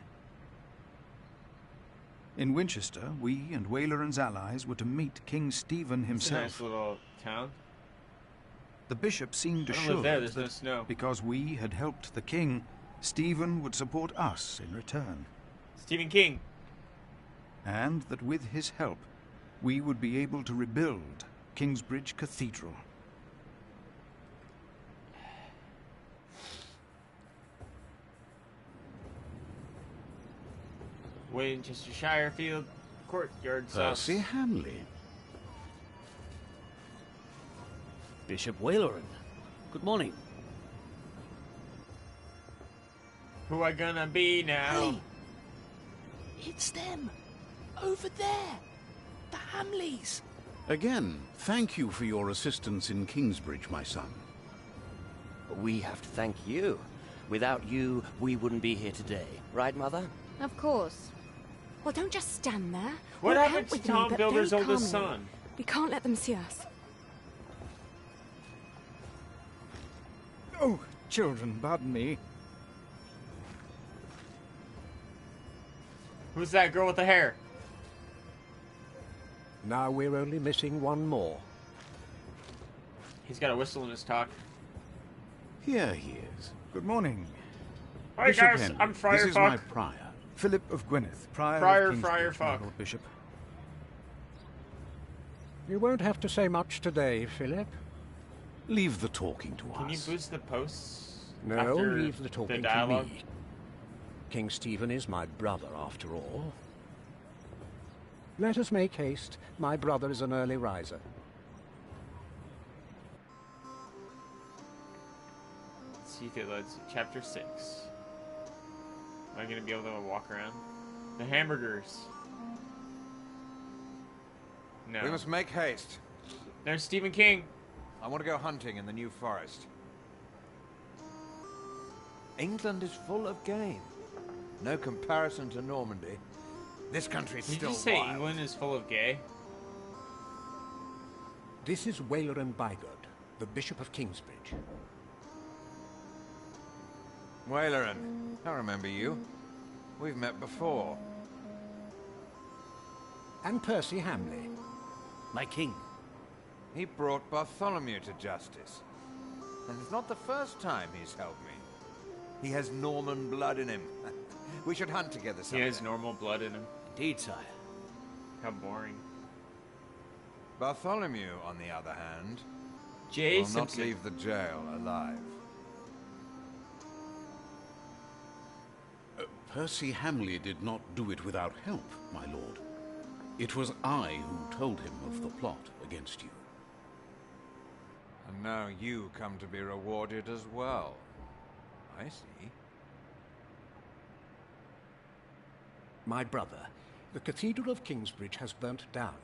In Winchester, we and Waleran's allies were to meet King Stephen himself. It's a nice little town. The bishop seemed I don't live assured there, there's no that snow. because we had helped the king, Stephen would support us in return. Stephen King. And that with his help, we would be able to rebuild Kingsbridge Cathedral. Winchestershire Field. courtyard Percy sauce. Hamley. Bishop Waleran. Good morning. Who I gonna be now? Hey! It's them! Over there! The Hamleys! Again, thank you for your assistance in Kingsbridge, my son. We have to thank you. Without you, we wouldn't be here today. Right, Mother? Of course. Well, don't just stand there. What We'll happened help to with you, Tom but Builder's very oldest calmly. son? We can't let them see us. Oh, children, pardon me. Who's that girl with the hair? Now we're only missing one more. He's got a whistle in his talk. Here he is. Good morning. Hi Bishop guys, Henry. I'm Friar This is Fuck. my prior. Philip of Gwynedd, Prior Friar, of Kingsbridge, Friar my Fuck. Lord Bishop. You won't have to say much today, Philip. Leave the talking to Can you us. boost the posts? No, after leave the talking to dialogue? me. King Stephen is my brother, after all. Let us make haste. My brother is an early riser. Let's see if it loads. Chapter 6. Am I gonna be able to walk around? The hamburgers. No. We must make haste. There's Stephen King. I want to go hunting in the New Forest. England is full of game. No comparison to Normandy. This country's Did you still just say wild. England is full of gay? This is Waleran Bygod, the Bishop of Kingsbridge. Waleran, I remember you. We've met before. And Percy Hamley. My king. He brought Bartholomew to justice. And it's not the first time he's helped me. He has Norman blood in him. We should hunt together He someday. has normal blood in him. Indeed, sire. How boring. Bartholomew, on the other hand, Jay will Simpson. not leave the jail alive. Percy Hamley did not do it without help, my lord. It was I who told him of the plot against you. And now you come to be rewarded as well. I see. My brother, the Cathedral of Kingsbridge has burnt down.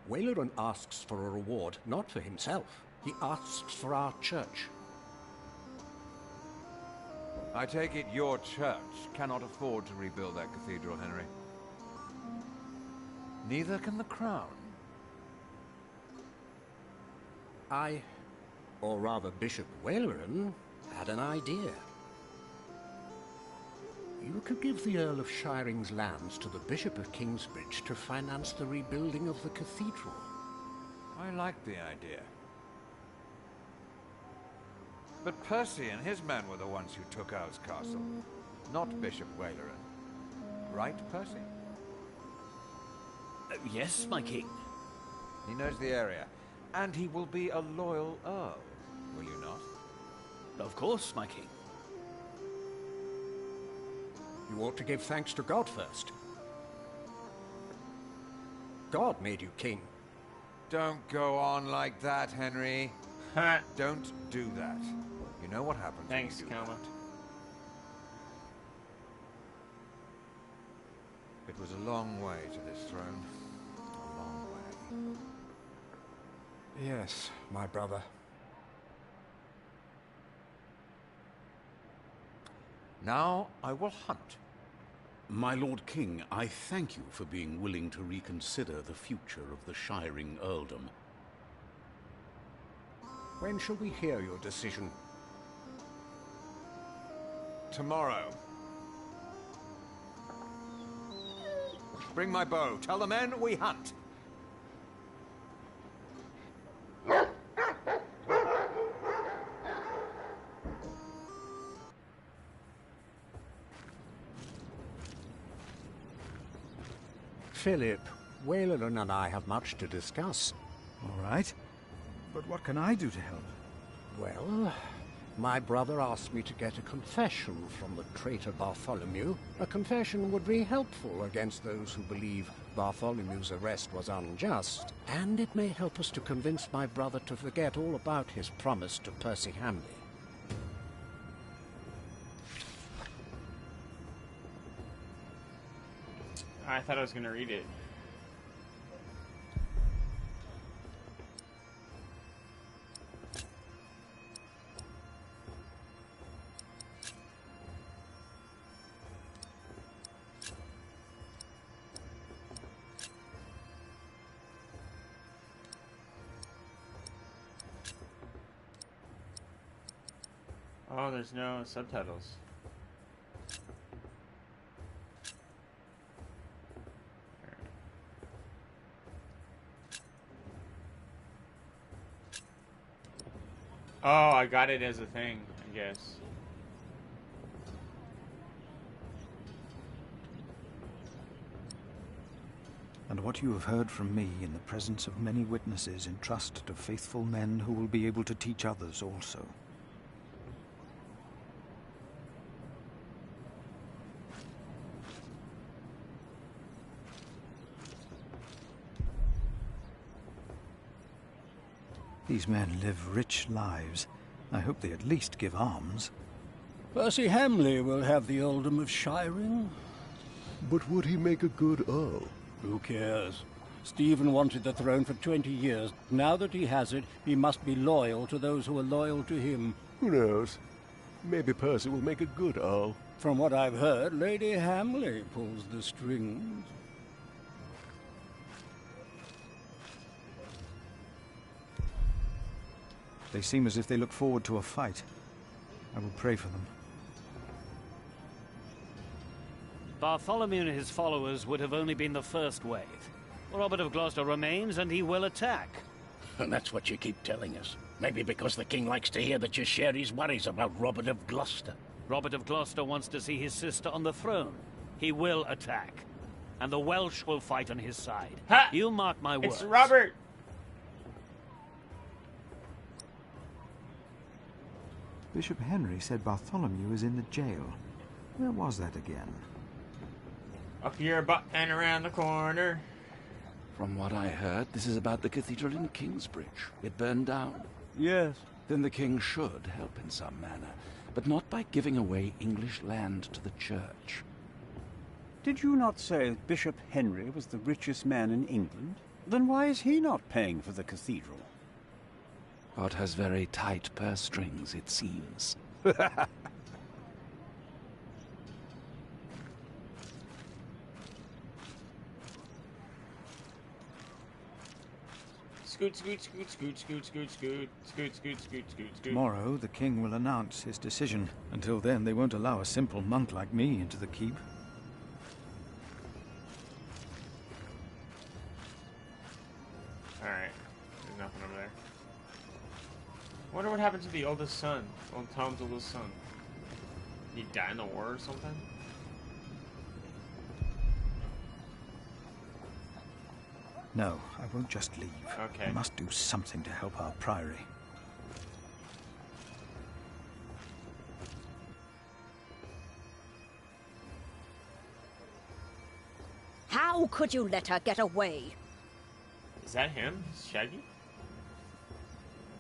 Waleran asks for a reward, not for himself. He asks for our church. I take it your church cannot afford to rebuild that cathedral, Henry. Neither can the crown. I, or rather Bishop Waleran, had an idea. You could give the Earl of Shiring's lands to the Bishop of Kingsbridge to finance the rebuilding of the cathedral. I like the idea. But Percy and his men were the ones who took Owl's Castle, not Bishop Waleran. Right, Percy? Yes, my king. He knows the area, and he will be a loyal Earl, will you not? Of course, my king. You ought to give thanks to God first. God made you king. Don't go on like that, Henry. Don't do that. You know what happens Thanks, when you do Coma. that. It was a long way to this throne. A long way. Yes, my brother. Now I will hunt. My Lord King, I thank you for being willing to reconsider the future of the Shiring earldom. When shall we hear your decision? Tomorrow. Bring my bow. Tell the men we hunt. Philip, Waleran and I have much to discuss. All right. But what can I do to help? Well, my brother asked me to get a confession from the traitor Bartholomew. A confession would be helpful against those who believe Bartholomew's arrest was unjust, and it may help us to convince my brother to forget all about his promise to Percy Hamley. I thought I was going to read it. Oh, there's no subtitles. Oh, I got it as a thing, I guess. And what you have heard from me in the presence of many witnesses entrust to faithful men who will be able to teach others also. These men live rich lives. I hope they at least give alms. Percy Hamley will have the earldom of Shiring. But would he make a good Earl? Who cares? Stephen wanted the throne for 20 years. Now that he has it, he must be loyal to those who are loyal to him. Who knows? Maybe Percy will make a good Earl. From what I've heard, Lady Hamley pulls the strings. They seem as if they look forward to a fight. I will pray for them. Bartholomew and his followers would have only been the first wave. Robert of Gloucester remains, and he will attack. And that's what you keep telling us. Maybe because the king likes to hear that you share his worries about Robert of Gloucester. Robert of Gloucester wants to see his sister on the throne. He will attack. And the Welsh will fight on his side. Ha! You mark my words. It's Robert! Bishop Henry said Bartholomew is in the jail. Where was that again? Up your butt and around the corner. From what I heard, this is about the cathedral in Kingsbridge. It burned down. Yes. Then the king should help in some manner, but not by giving away English land to the church. Did you not say Bishop Henry was the richest man in England? Then why is he not paying for the cathedral? God has very tight purse strings, it seems. Scoot, scoot, scoot, scoot, scoot, scoot, scoot, scoot, scoot, scoot, scoot, scoot. Tomorrow the king will announce his decision. Until then, they won't allow a simple monk like me into the keep. Alright, there's nothing over there. I wonder what happened to the oldest son. Old Tom's oldest son. Did he die in the war or something? No, I won't just leave. Okay. I must do something to help our priory. How could you let her get away? Is that him? Shaggy?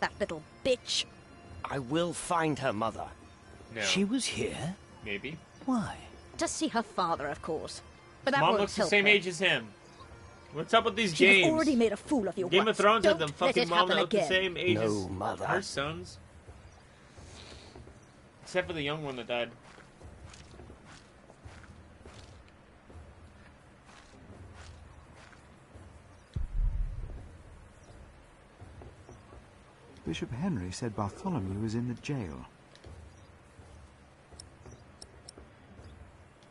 That little bitch. I will find her, Mother. No. She was here? Maybe. Why? To see her father, of course. But that Mom won't looks the help same her. age as him. What's up with these She games? has already made a fool of you Game once. of Thrones Don't had them let fucking it mom happen out the again. same age as No, Mother. her sons. Except for the young one that died. Bishop Henry said Bartholomew is in the jail.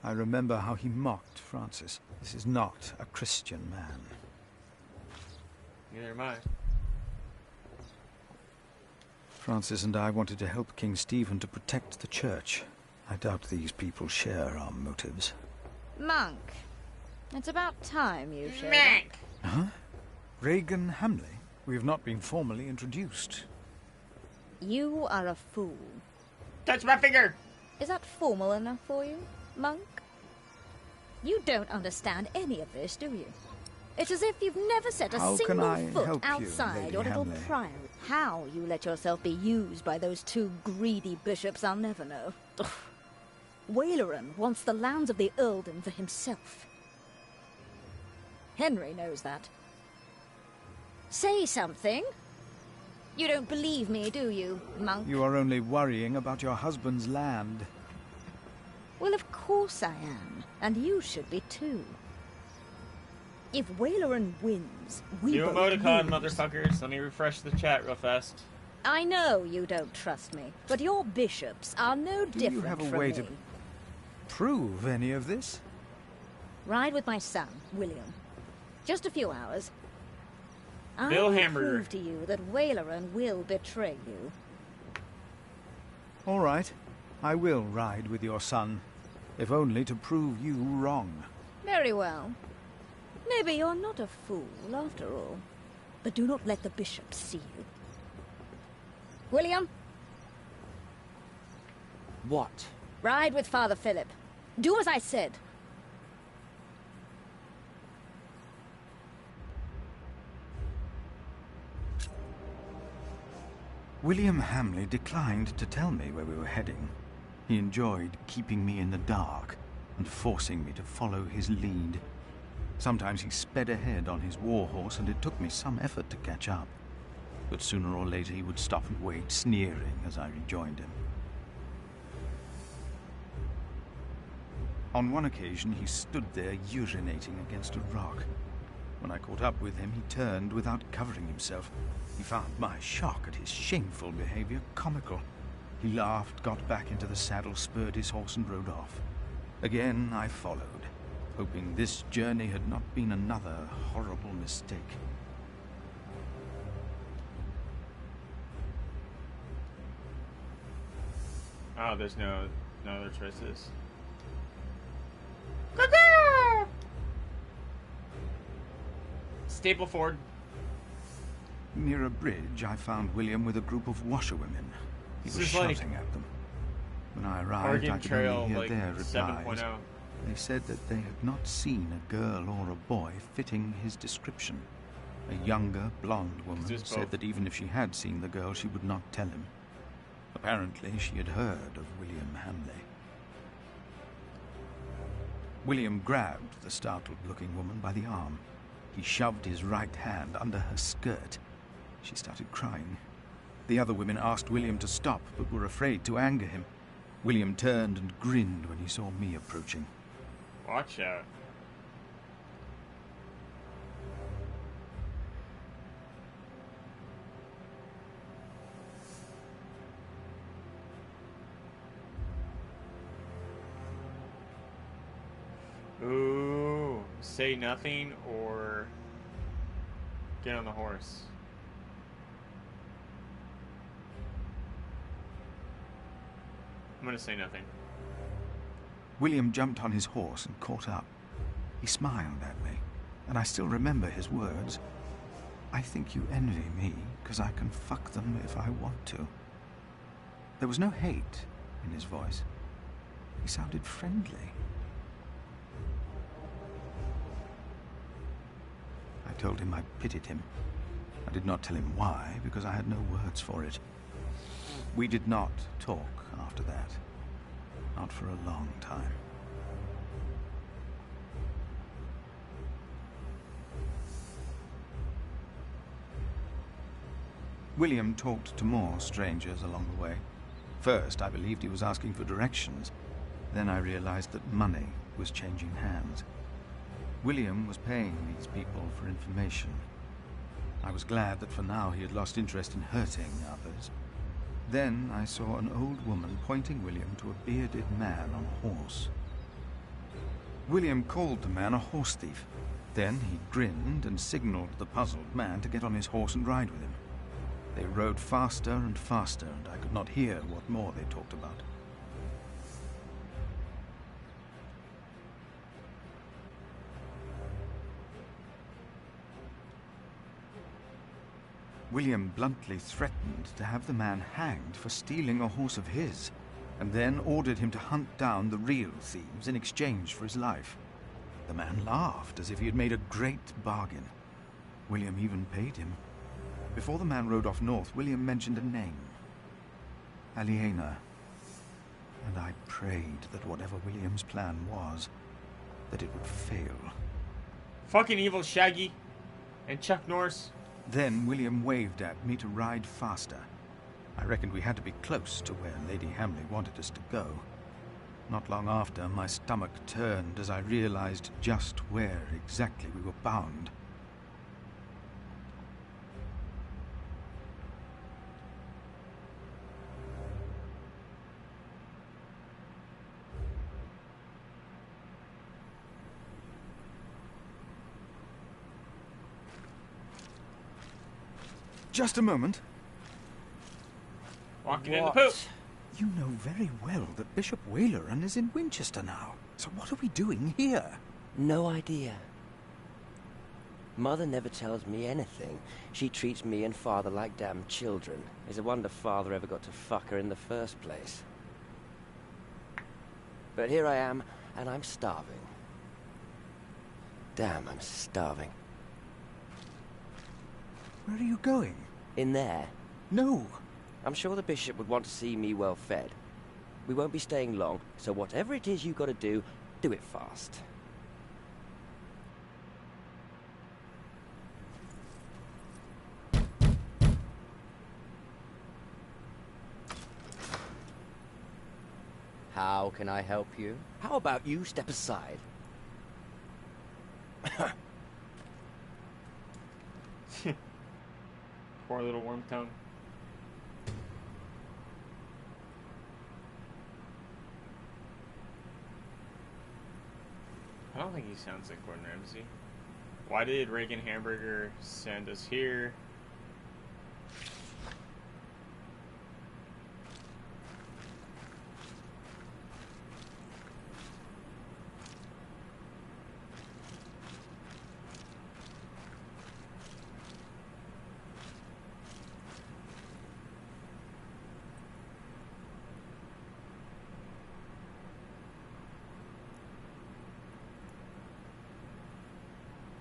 I remember how he mocked Francis. This is not a Christian man. Neither am I. Francis and I wanted to help King Stephen to protect the church. I doubt these people share our motives. Monk. It's about time you showed Monk! Huh? Regan Hamley? We have not been formally introduced. You are a fool. Touch my finger! Is that formal enough for you, Monk? You don't understand any of this, do you? It's as if you've never set a How can single I foot help you, outside Lady your little Hamley? priory. How you let yourself be used by those two greedy bishops, I'll never know. Ugh. Waleran wants the lands of the earldom for himself. Henry knows that. Say something. You don't believe me, do you, monk? You are only worrying about your husband's land. Well, of course I am, and you should be too. If Waleran wins, we New both emoticon, lose. motherfuckers. Let me refresh the chat real fast. I know you don't trust me, but your bishops are no Do different you have a from way me. to prove any of this? Ride with my son, William. Just a few hours. I Bill will Hamburger. prove to you that Waleran will betray you. All right. I will ride with your son, if only to prove you wrong. Very well. Maybe you're not a fool, after all. But do not let the bishops see you. William? What? Ride with Father Philip. Do as I said. William Hamley declined to tell me where we were heading. He enjoyed keeping me in the dark and forcing me to follow his lead. Sometimes he sped ahead on his war horse, and it took me some effort to catch up. But sooner or later he would stop and wait, sneering as I rejoined him. On one occasion, he stood there urinating against a rock. When I caught up with him, he turned without covering himself. He found my shock at his shameful behavior comical. He laughed, got back into the saddle, spurred his horse, and rode off. Again, I followed, hoping this journey had not been another horrible mistake. Oh, there's no other choices. Stapleford. Near a bridge, I found William with a group of washerwomen. He was This is like shouting at them. When I arrived, Oregon I could Trail, only hear like, their replies. 7.0. They said that they had not seen a girl or a boy fitting his description. A younger, blonde woman Just said both. that even if she had seen the girl, she would not tell him. Apparently, she had heard of William Hamley. William grabbed the startled-looking woman by the arm. He shoved his right hand under her skirt. She started crying. The other women asked William to stop, but were afraid to anger him. William turned and grinned when he saw me approaching. Watch out. Ooh, say nothing or get on the horse. I'm gonna say nothing. William jumped on his horse and caught up. He smiled at me, and I still remember his words. I think you envy me, because I can fuck them if I want to. There was no hate in his voice. He sounded friendly. I told him I pitied him. I did not tell him why, because I had no words for it. We did not talk after that. Not for a long time. William talked to more strangers along the way. First, I believed he was asking for directions. Then I realized that money was changing hands. William was paying these people for information. I was glad that for now he had lost interest in hurting others. Then I saw an old woman pointing William to a bearded man on a horse. William called the man a horse thief. Then he grinned and signaled the puzzled man to get on his horse and ride with him. They rode faster and faster, and I could not hear what more they talked about. William bluntly threatened to have the man hanged for stealing a horse of his, and then ordered him to hunt down the real thieves in exchange for his life. The man laughed as if he had made a great bargain. William even paid him. Before the man rode off north, William mentioned a name. Aliena. And I prayed that whatever William's plan was, that it would fail. Fucking evil Shaggy and Chuck Norris. Then William waved at me to ride faster. I reckoned we had to be close to where Lady Hamley wanted us to go. Not long after, my stomach turned as I realized just where exactly we were bound. Just a moment. Walking in the poop. You know very well that Bishop Waleran is in Winchester now. So what are we doing here? No idea. Mother never tells me anything. She treats me and Father like damn children. It's a wonder Father ever got to fuck her in the first place. But here I am, and I'm starving. Damn, I'm starving. Where are you going? In there. No. I'm sure the bishop would want to see me well fed. We won't be staying long, so whatever it is you gotta do, do it fast. How can I help you? How about you step aside? Poor little worm tongue. I don't think he sounds like Gordon Ramsay. Why did Reagan Hamburger send us here?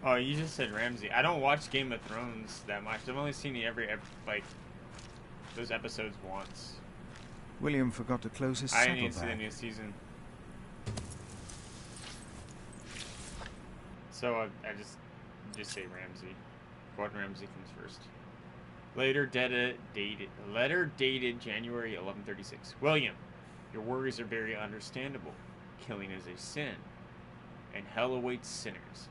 Oh, you just said Ramsay. I don't watch Game of Thrones that much. I've only seen those episodes once. William forgot to close his I saddlebag. didn't see the new season. So I just say Ramsay. Gordon Ramsay comes first. Letter dated January 1136. William, your worries are very understandable. Killing is a sin, and hell awaits sinners.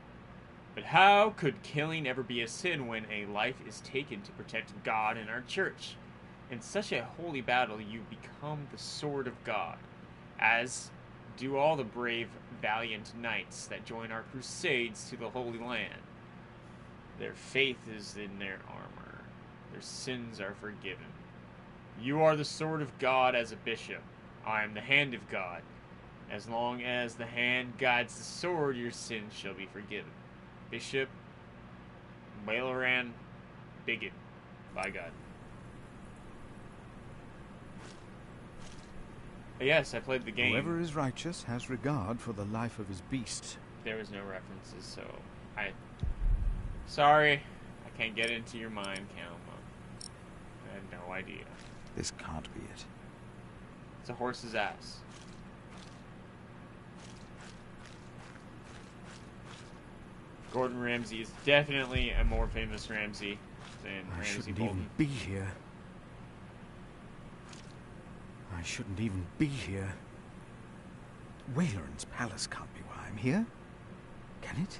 But how could killing ever be a sin when a life is taken to protect God and our church? In such a holy battle, you become the sword of God, as do all the brave, valiant knights that join our crusades to the Holy Land. Their faith is in their armor. Their sins are forgiven. You are the sword of God as a bishop. I am the hand of God. As long as the hand guides the sword, your sins shall be forgiven. Bishop Waleran Bigot. By God. Yes, I played the game. Whoever is righteous has regard for the life of his beast. There was no references, so sorry, I can't get into your mind, Calma. I had no idea. This can't be it. It's a horse's ass. Gordon Ramsay is definitely a more famous Ramsay than I Ramsay shouldn't Bolton. even be here. I shouldn't even be here. Waleran's palace can't be why I'm here. Can it?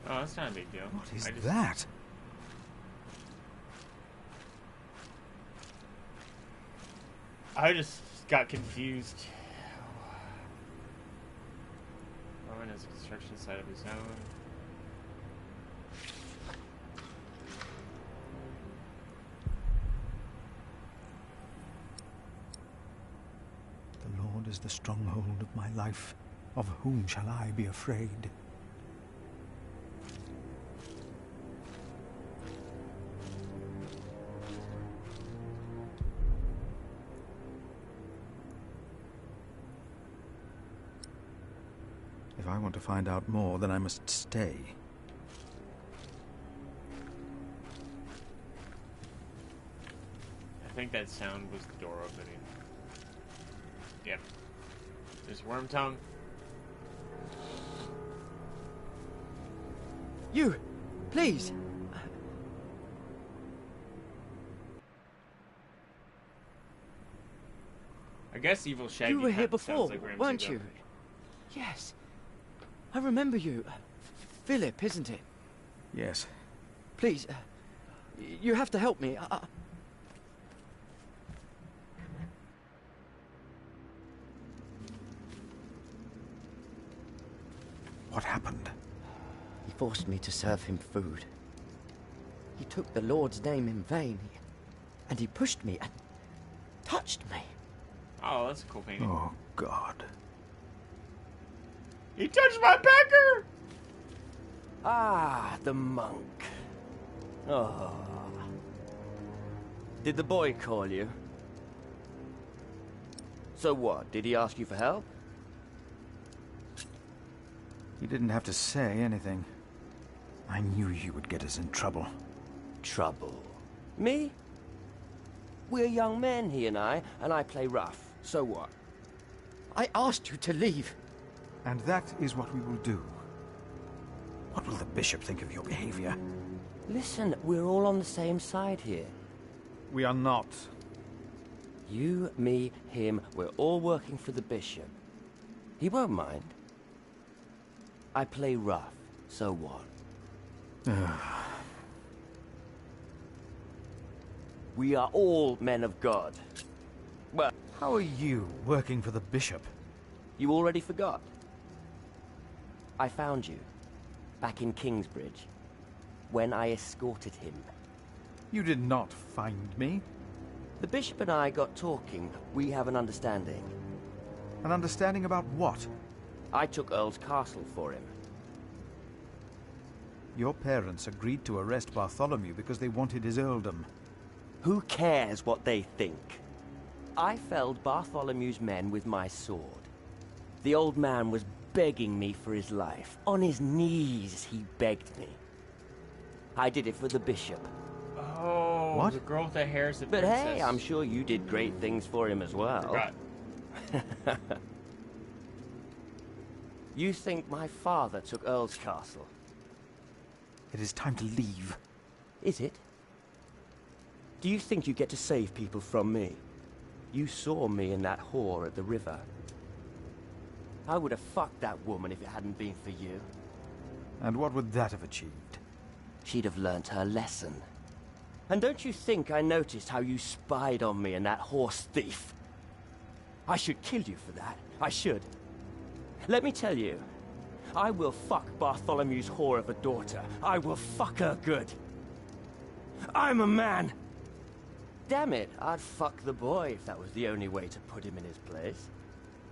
Oh, that's not a big deal. What is that? I just got confused. Roman has a construction site of his own. is the stronghold of my life. Of whom shall I be afraid? If I want to find out more, then I must stay. I think that sound was the door opening. Yep. There's Wormtongue. You! Please! I guess Evil Shaggy You were here kinda sounds before, like Ramsay, weren't though. you? Yes. I remember you. Philip, isn't it? Yes. Please, you have to help me. What happened? He forced me to serve him food. He took the Lord's name in vain, and he pushed me and touched me. Oh, that's a cool painting. Oh, God. He touched my pecker! Ah, the monk. Oh. Did the boy call you? So what? Did he ask you for help? He didn't have to say anything. I knew you would get us in trouble. Trouble? Me? We're young men, he and I play rough. So what? I asked you to leave. And that is what we will do. What will the bishop think of your behavior? Listen, we're all on the same side here. We are not. You, me, him, we're all working for the bishop. He won't mind. I play rough, so what? We are all men of God. Well, how are you working for the bishop? You already forgot. I found you, back in Kingsbridge, when I escorted him. You did not find me. The bishop and I got talking. We have an understanding. An understanding about what? I took Earl's castle for him. Your parents agreed to arrest Bartholomew because they wanted his earldom. Who cares what they think? I felled Bartholomew's men with my sword. The old man was begging me for his life. On his knees, he begged me. I did it for the bishop. Oh, what? The girl with the hair is the But princess. hey, I'm sure you did great things for him as well. Forgot. You think my father took Earl's castle? It is time to leave. Is it? Do you think you get to save people from me? You saw me and that whore at the river. I would have fucked that woman if it hadn't been for you. And what would that have achieved? She'd have learnt her lesson. And don't you think I noticed how you spied on me and that horse thief? I should kill you for that. I should. Let me tell you, I will fuck Bartholomew's whore of a daughter. I will fuck her good. I'm a man. Damn it, I'd fuck the boy if that was the only way to put him in his place.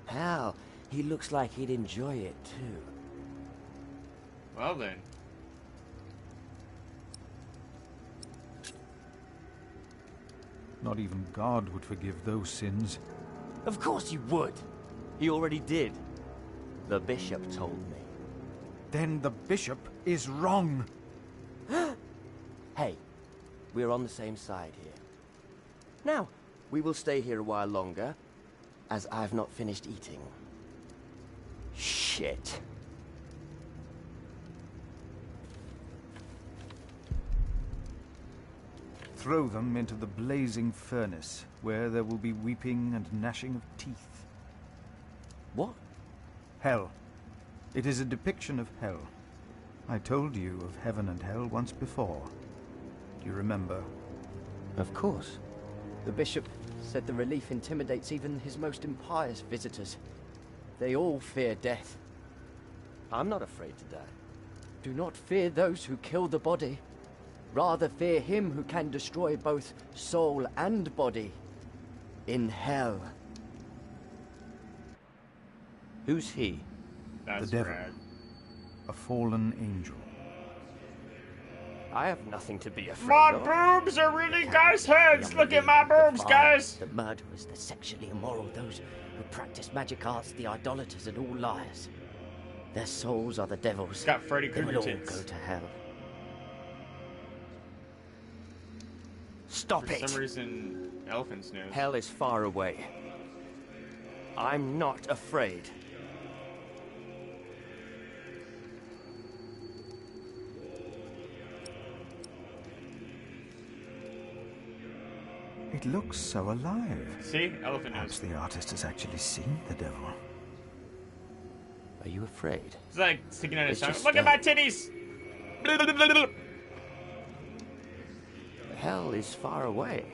Hell, he looks like he'd enjoy it too. Well then. Not even God would forgive those sins. Of course he would. He already did. The bishop told me. Then the bishop is wrong. Hey, we're on the same side here. Now, we will stay here a while longer, as I've not finished eating. Shit. Throw them into the blazing furnace, where there will be weeping and gnashing of teeth. What? Hell. It is a depiction of hell. I told you of heaven and hell once before. Do you remember? Of course. The bishop said the relief intimidates even his most impious visitors. They all fear death. I'm not afraid to die. Do not fear those who kill the body. Rather fear him who can destroy both soul and body. In hell. Who's he? That's the devil. rad. A fallen angel. I have nothing to be afraid My of. boobs are really guys' heads. Look at my boobs, guys. The murderers, the sexually immoral, those who practice magic arts, the idolaters, and all liars. Their souls are the devil's. It's got Freddy They will Krueger all tits. go to hell. Stop it! For some reason, elephants knows. Hell is far away. I'm not afraid. It looks so alive. See? Elephant Perhaps knows. the artist has actually seen the devil. Are you afraid? It's like sticking out his It's tongue. just Look at my titties! Hell is far away.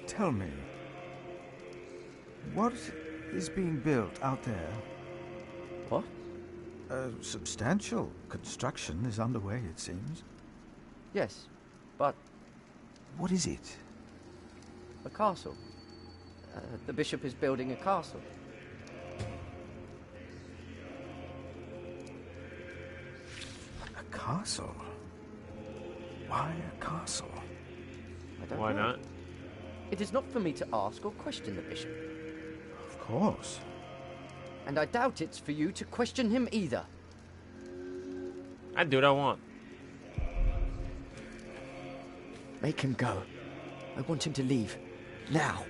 Tell me, what is being built out there? What? A substantial construction is underway, it seems. Yes, but... What is it? A castle. The bishop is building a castle. A castle? Why a castle? I don't Why know. not? It is not for me to ask or question the bishop. Of course. And I doubt it's for you to question him either. I do what I want. Make him go. I want him to leave. Now.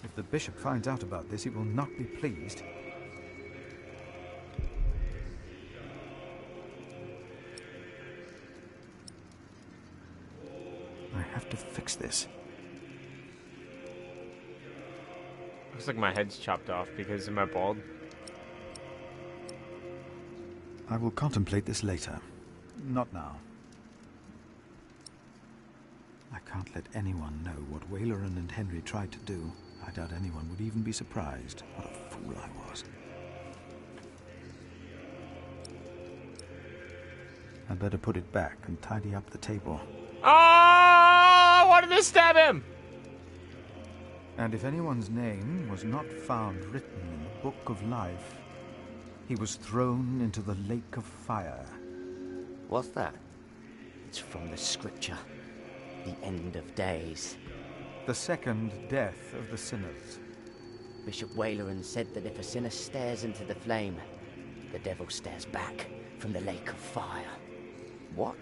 If the bishop finds out about this, he will not be pleased. I have to fix this. Looks like my head's chopped off because of my bald. I will contemplate this later. Not now. I can't let anyone know what Waleran and Henry tried to do. I doubt anyone would even be surprised. What a fool I was. I'd better put it back and tidy up the table. Oh! I wanted to stab him! And if anyone's name was not found written in the Book of Life, he was thrown into the lake of fire. What's that? It's from the scripture. The end of days. The second death of the sinners. Bishop Waleran said that if a sinner stares into the flame, the devil stares back from the lake of fire. What?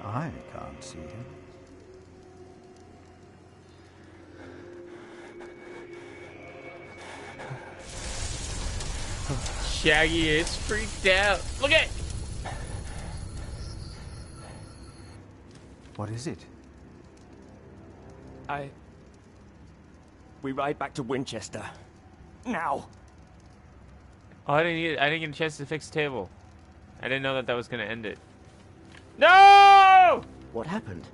I can't see him. Shaggy is freaked out. Look at it! What is it? We ride back to Winchester. Now! Oh, I didn't get a chance to fix the table. I didn't know that was going to end it. No! What happened?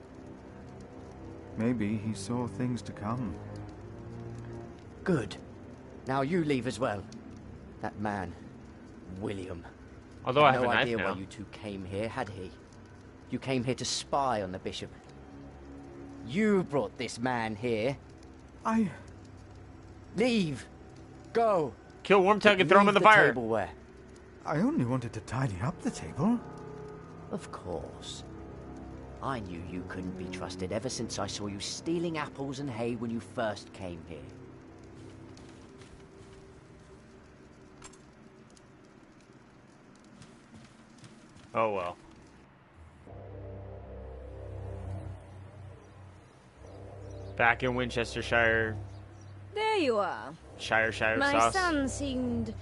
Maybe he saw things to come. Good. Now you leave as well. That man, William. Although I had have no a knife idea now. why you two came here, had he? You came here to spy on the bishop. You brought this man here. Leave. Go. Kill Wormtongue and throw him in Leave the fire. Table where? I only wanted to tidy up the table. Of course. I knew you couldn't be trusted ever since I saw you stealing apples and hay when you first came here. Oh well. Back in Winchestershire. There you are. Shire My sauce. son seemed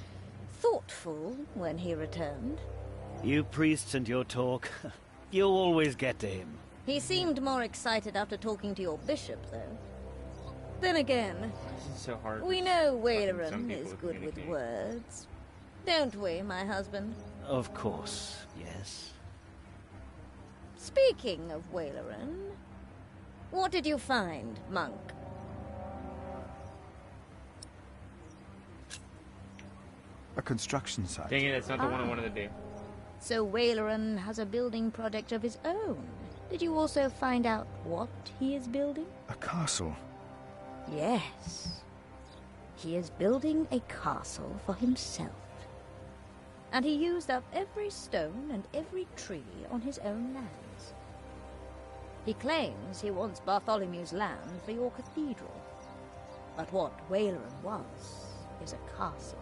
thoughtful when he returned. You priests and your talk. You always get to him. He seemed more excited after talking to your bishop, though. Then again, This is so hard. we know Some Waleran people is good with communicate. words. Don't we, my husband? Of course, yes. Speaking of Waleran, What did you find, monk? A construction site. Dang it, that's not the one I wanted to do. So Waleran has a building project of his own. Did you also find out what he is building? A castle. Yes. He is building a castle for himself. And he used up every stone and every tree on his own lands. He claims he wants Bartholomew's land for your cathedral. But what Waleran was is a castle.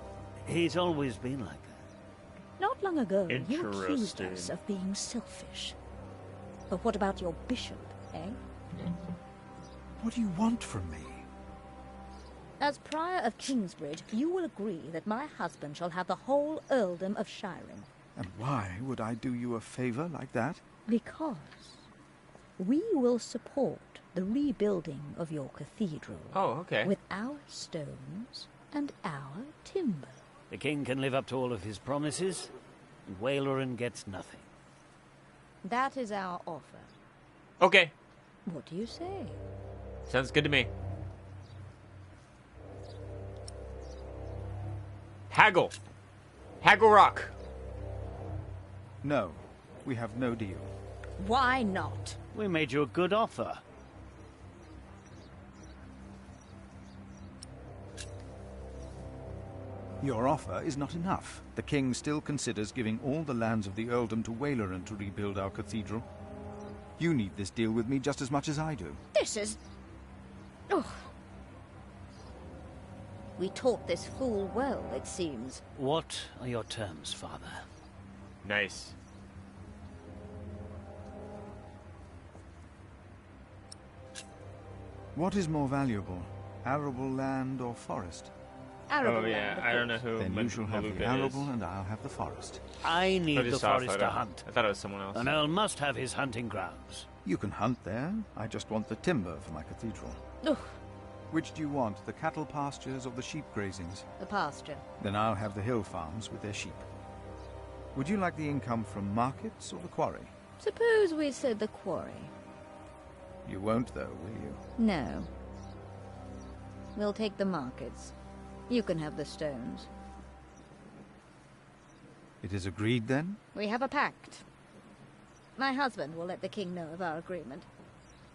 He's always been like that. Not long ago, you accused Interesting. us of being selfish. But what about your bishop, eh? What do you want from me? As Prior of Kingsbridge, you will agree that my husband shall have the whole earldom of Shiring. And why would I do you a favor like that? Because we will support the rebuilding of your cathedral. Oh, okay. With our stones and our timber. The king can live up to all of his promises, and Waleran gets nothing. That is our offer. Okay. What do you say? Sounds good to me. Haggle. Haggle Rock. No, we have no deal. Why not? We made you a good offer. Your offer is not enough. The king still considers giving all the lands of the earldom to Waleran to rebuild our cathedral. You need this deal with me just as much as I do. This is... Ugh. We taught this fool well, it seems. What are your terms, father? Nice. What is more valuable, arable land or forest? Arable oh yeah, land, I don't know who Then you shall have the Maluka arable is. and I'll have the forest. I need I the just saw a forest photo. to hunt. I thought it was someone else. An earl must have his hunting grounds. You can hunt there. I just want the timber for my cathedral. Ugh, Which do you want, the cattle pastures or the sheep grazings? the pasture. Then I'll have the hill farms with their sheep. Would you like the income from markets or the quarry? Suppose we said the quarry. You won't, though, will you? No. We'll take the markets. You can have the stones. It is agreed, then? We have a pact. My husband will let the king know of our agreement.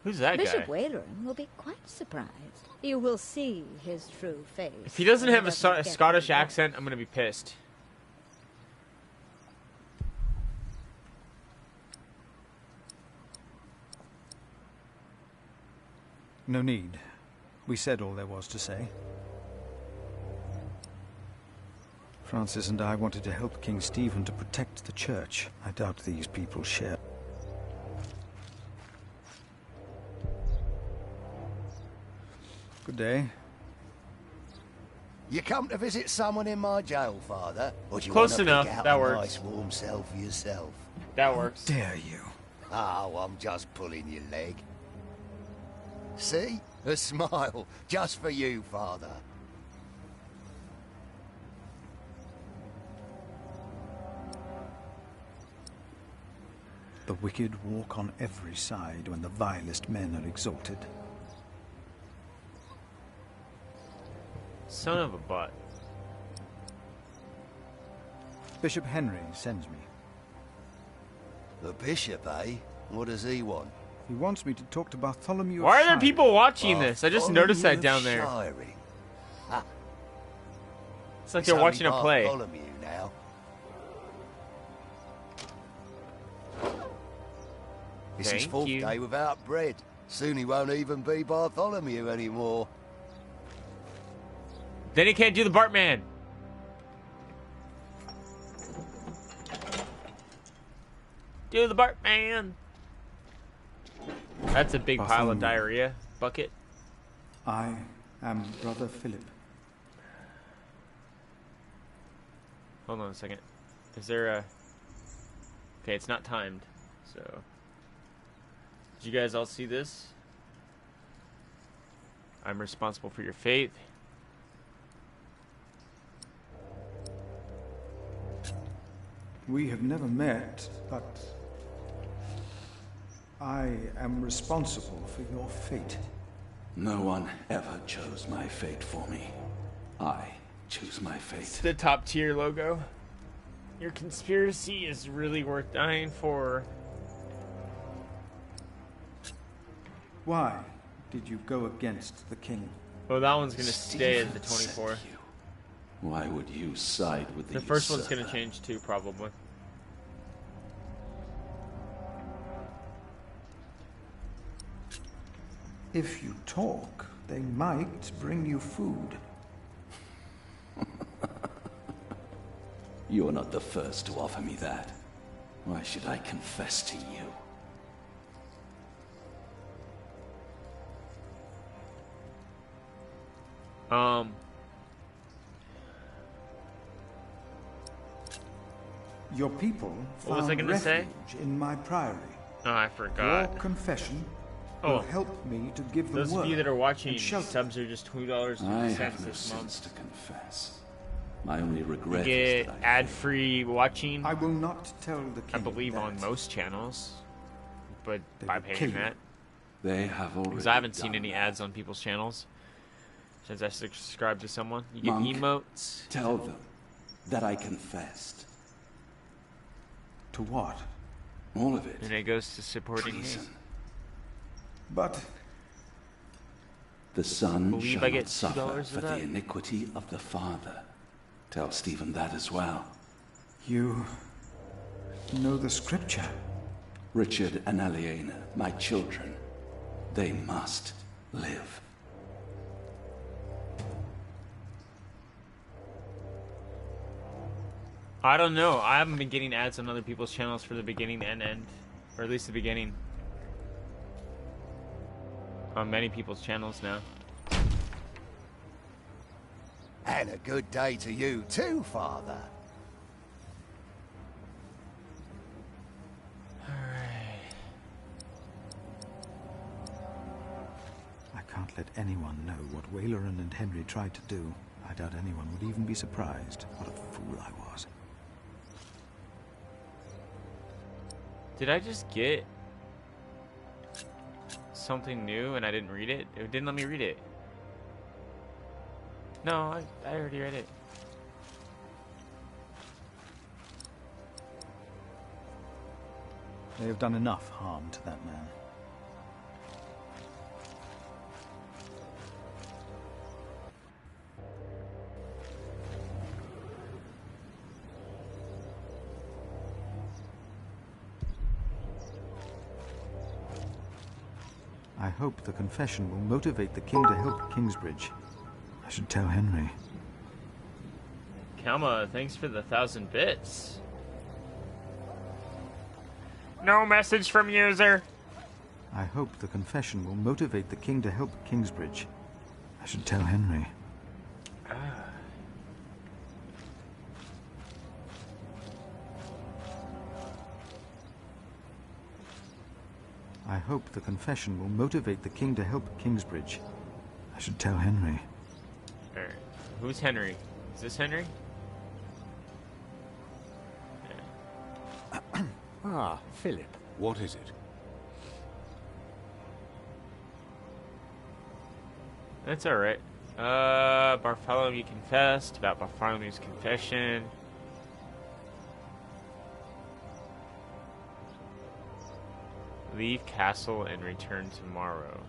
Who's that Bishop guy? Waleran will be quite surprised. You will see his true face. If he doesn't when have a doesn't get Scottish what he accent, I'm gonna be pissed. No need. We said all there was to say. Francis and I wanted to help King Stephen to protect the church. I doubt these people share. Good day. You come to visit someone in my jail, Father? Or do you Close want to enough. pick out That a works. nice warm cell for yourself? That works. Dare you? Oh, I'm just pulling your leg. See? A smile. Just for you, Father. The wicked walk on every side when the vilest men are exalted. Son of a butt. Bishop Henry sends me. The bishop, eh? What does he want? He wants me to talk to Bartholomew. Why of are there Shiring. people watching this? I just noticed that down there. Shiring. Ah, It's like it's they're only watching a play. Bartholomew now. It's his Thank fourth you. day without bread. Soon he won't even be Bartholomew anymore. Then he can't do the Bartman. Do the Bartman. That's a big pile of Bartholomew. diarrhea bucket. I am Brother Philip. Hold on a second. Is there a... Okay, it's not timed, so... Did you guys all see this? I'm responsible for your fate. We have never met, but I am responsible for your fate. No one ever chose my fate for me. I choose my fate. It's the top tier logo. Your conspiracy is really worth dying for. Why did you go against the king? Well, that one's gonna stay as the 24. Why would you side with The first one's gonna change too, probably. If you talk, they might bring you food. You're not the first to offer me that. Why should I confess to you? Your people What was I found gonna say? refuge in my priory. Oh, I forgot. Your confession Oh, will help me to give them those of you word that are watching, and shelter. subs are just $20 I have no this month. sins to confess. My only You regret get is that ad-free watching. I will not tell the king I believe that. on most channels, but They by will kill paying you. that. they have already Because I haven't seen done any ads on people's channels since I subscribed to someone. You get Monk, emotes. Tell them that I confessed. To what? All of it. And it goes to supporting me. Treason. But The son Believe shall I not get suffer $2 for of the that? iniquity of the father. Tell Stephen that as well. you know the scripture. Richard and Aliena, my children, they must live. I don't know. I haven't been getting ads on other people's channels for the beginning and end. Or at least the beginning. On many people's channels now. And a good day to you too, Father. I can't let anyone know what Waleran and Henry tried to do. I doubt anyone would even be surprised. What a fool I was. Did I just get something new and I didn't read it? It didn't let me read it. No, I already read it. They have done enough harm to that man. I hope the confession will motivate the king to help Kingsbridge. I should tell Henry. Kalma, thanks for the 1,000 bits. No message from user. I hope the confession will motivate the king to help Kingsbridge. I should tell Henry. I hope the confession will motivate the king to help Kingsbridge. I should tell Henry. Alright. Who's Henry? Is this Henry? Ah, Philip. What is it? That's alright. Bartholomew confessed about Bartholomew's confession. Leave castle and return tomorrow.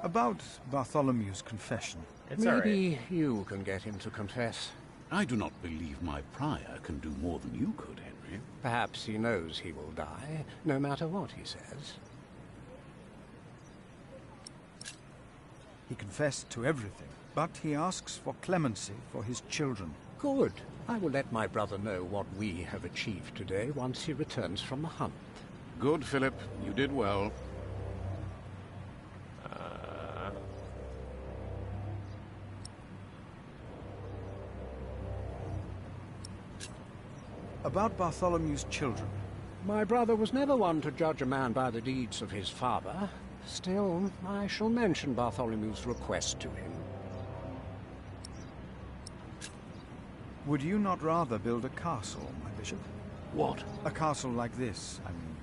About Bartholomew's confession. It's Maybe you can get him to confess. I do not believe my prior can do more than you could, Henry. Perhaps he knows he will die, no matter what he says. He confessed to everything, but he asks for clemency for his children. Good. I will let my brother know what we have achieved today once he returns from the hunt. Good, Philip. You did well. About Bartholomew's children. My brother was never one to judge a man by the deeds of his father. Still, I shall mention Bartholomew's request to him. Would you not rather build a castle, my bishop? What? A castle like this, I mean.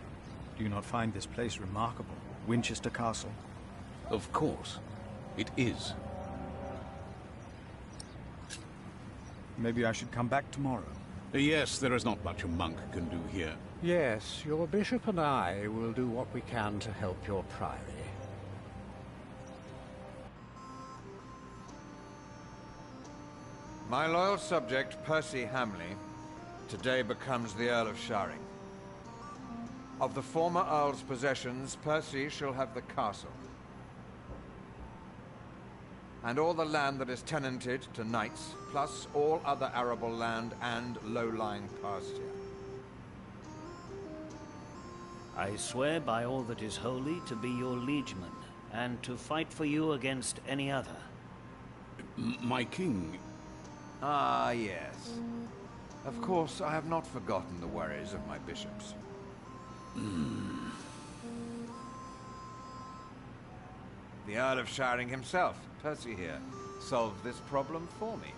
Do you not find this place remarkable? Winchester Castle? Of course. It is. Maybe I should come back tomorrow. Yes, there is not much a monk can do here. Yes, your bishop and I will do what we can to help your priory. My loyal subject, Percy Hamley, today becomes the Earl of Shiring. Of the former Earl's possessions, Percy shall have the castle. And all the land that is tenanted to knights, plus all other arable land and low-lying pasture. I swear by all that is holy to be your liegeman, and to fight for you against any other. My king... Ah, yes. Of course, I have not forgotten the worries of my bishops. The Earl of Shiring himself, Percy here, solved this problem for me.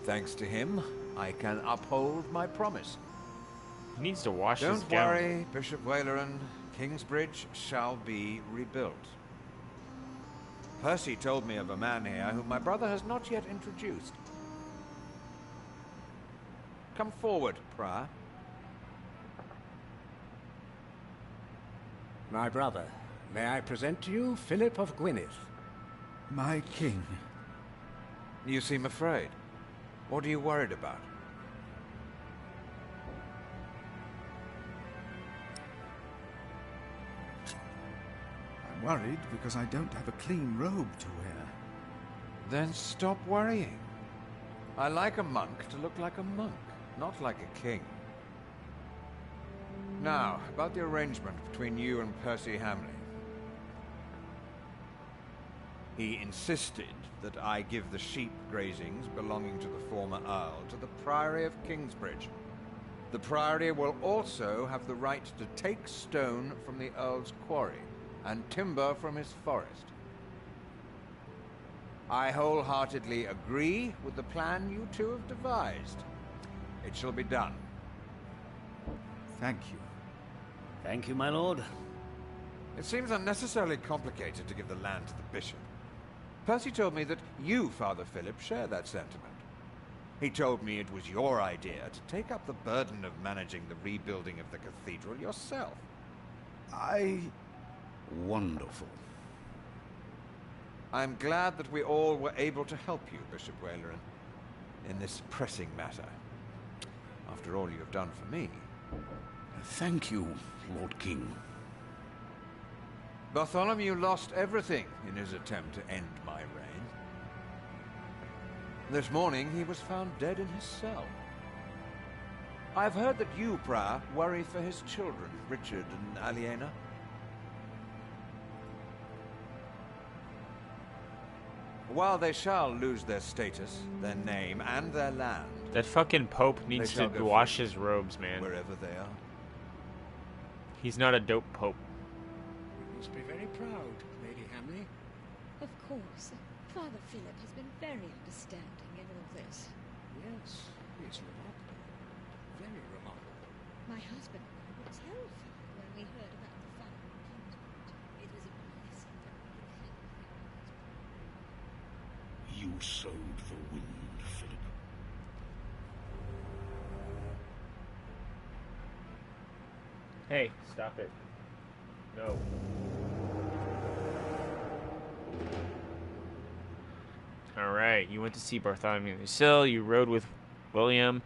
Thanks to him, I can uphold my promise. He needs to wash his Don't gown. worry, Bishop Waleran. Kingsbridge shall be rebuilt. Percy told me of a man here whom my brother has not yet introduced. Come forward, Prior. My brother, may I present to you Philip of Gwynedd? My king. You seem afraid. What are you worried about? I'm worried because I don't have a clean robe to wear. Then stop worrying. I like a monk to look like a monk, not like a king. Now, about the arrangement between you and Percy Hamley. He insisted that I give the sheep grazings belonging to the former Earl to the Priory of Kingsbridge. The Priory will also have the right to take stone from the Earl's quarry and timber from his forest. I wholeheartedly agree with the plan you two have devised. It shall be done. Thank you. Thank you, my lord. It seems unnecessarily complicated to give the land to the bishop. Percy told me that you, Father Philip, share that sentiment. He told me it was your idea to take up the burden of managing the rebuilding of the cathedral yourself. Wonderful. I'm glad that we all were able to help you, Bishop Waleran, in this pressing matter. After all you have done for me. Thank you, Lord King. Bartholomew lost everything in his attempt to end my reign. This morning he was found dead in his cell. I've heard that you, Prior, worry for his children, Richard and Aliena. While they shall lose their status, their name, and their land... That fucking Pope needs to wash his robes, man. Wherever they are. He's not a dope Pope. You must be very proud, Lady Hamley. Of course. Father Philip has been very understanding in all this. Yes, it's remarkable. Very remarkable. My husband was terrified when we heard about the fire in Kingsbridge. It was a blessing that we could help him. You sowed the wind, Philip. Hey, stop it. No. Alright, you went to see Bartholomew in the cell. You rode with William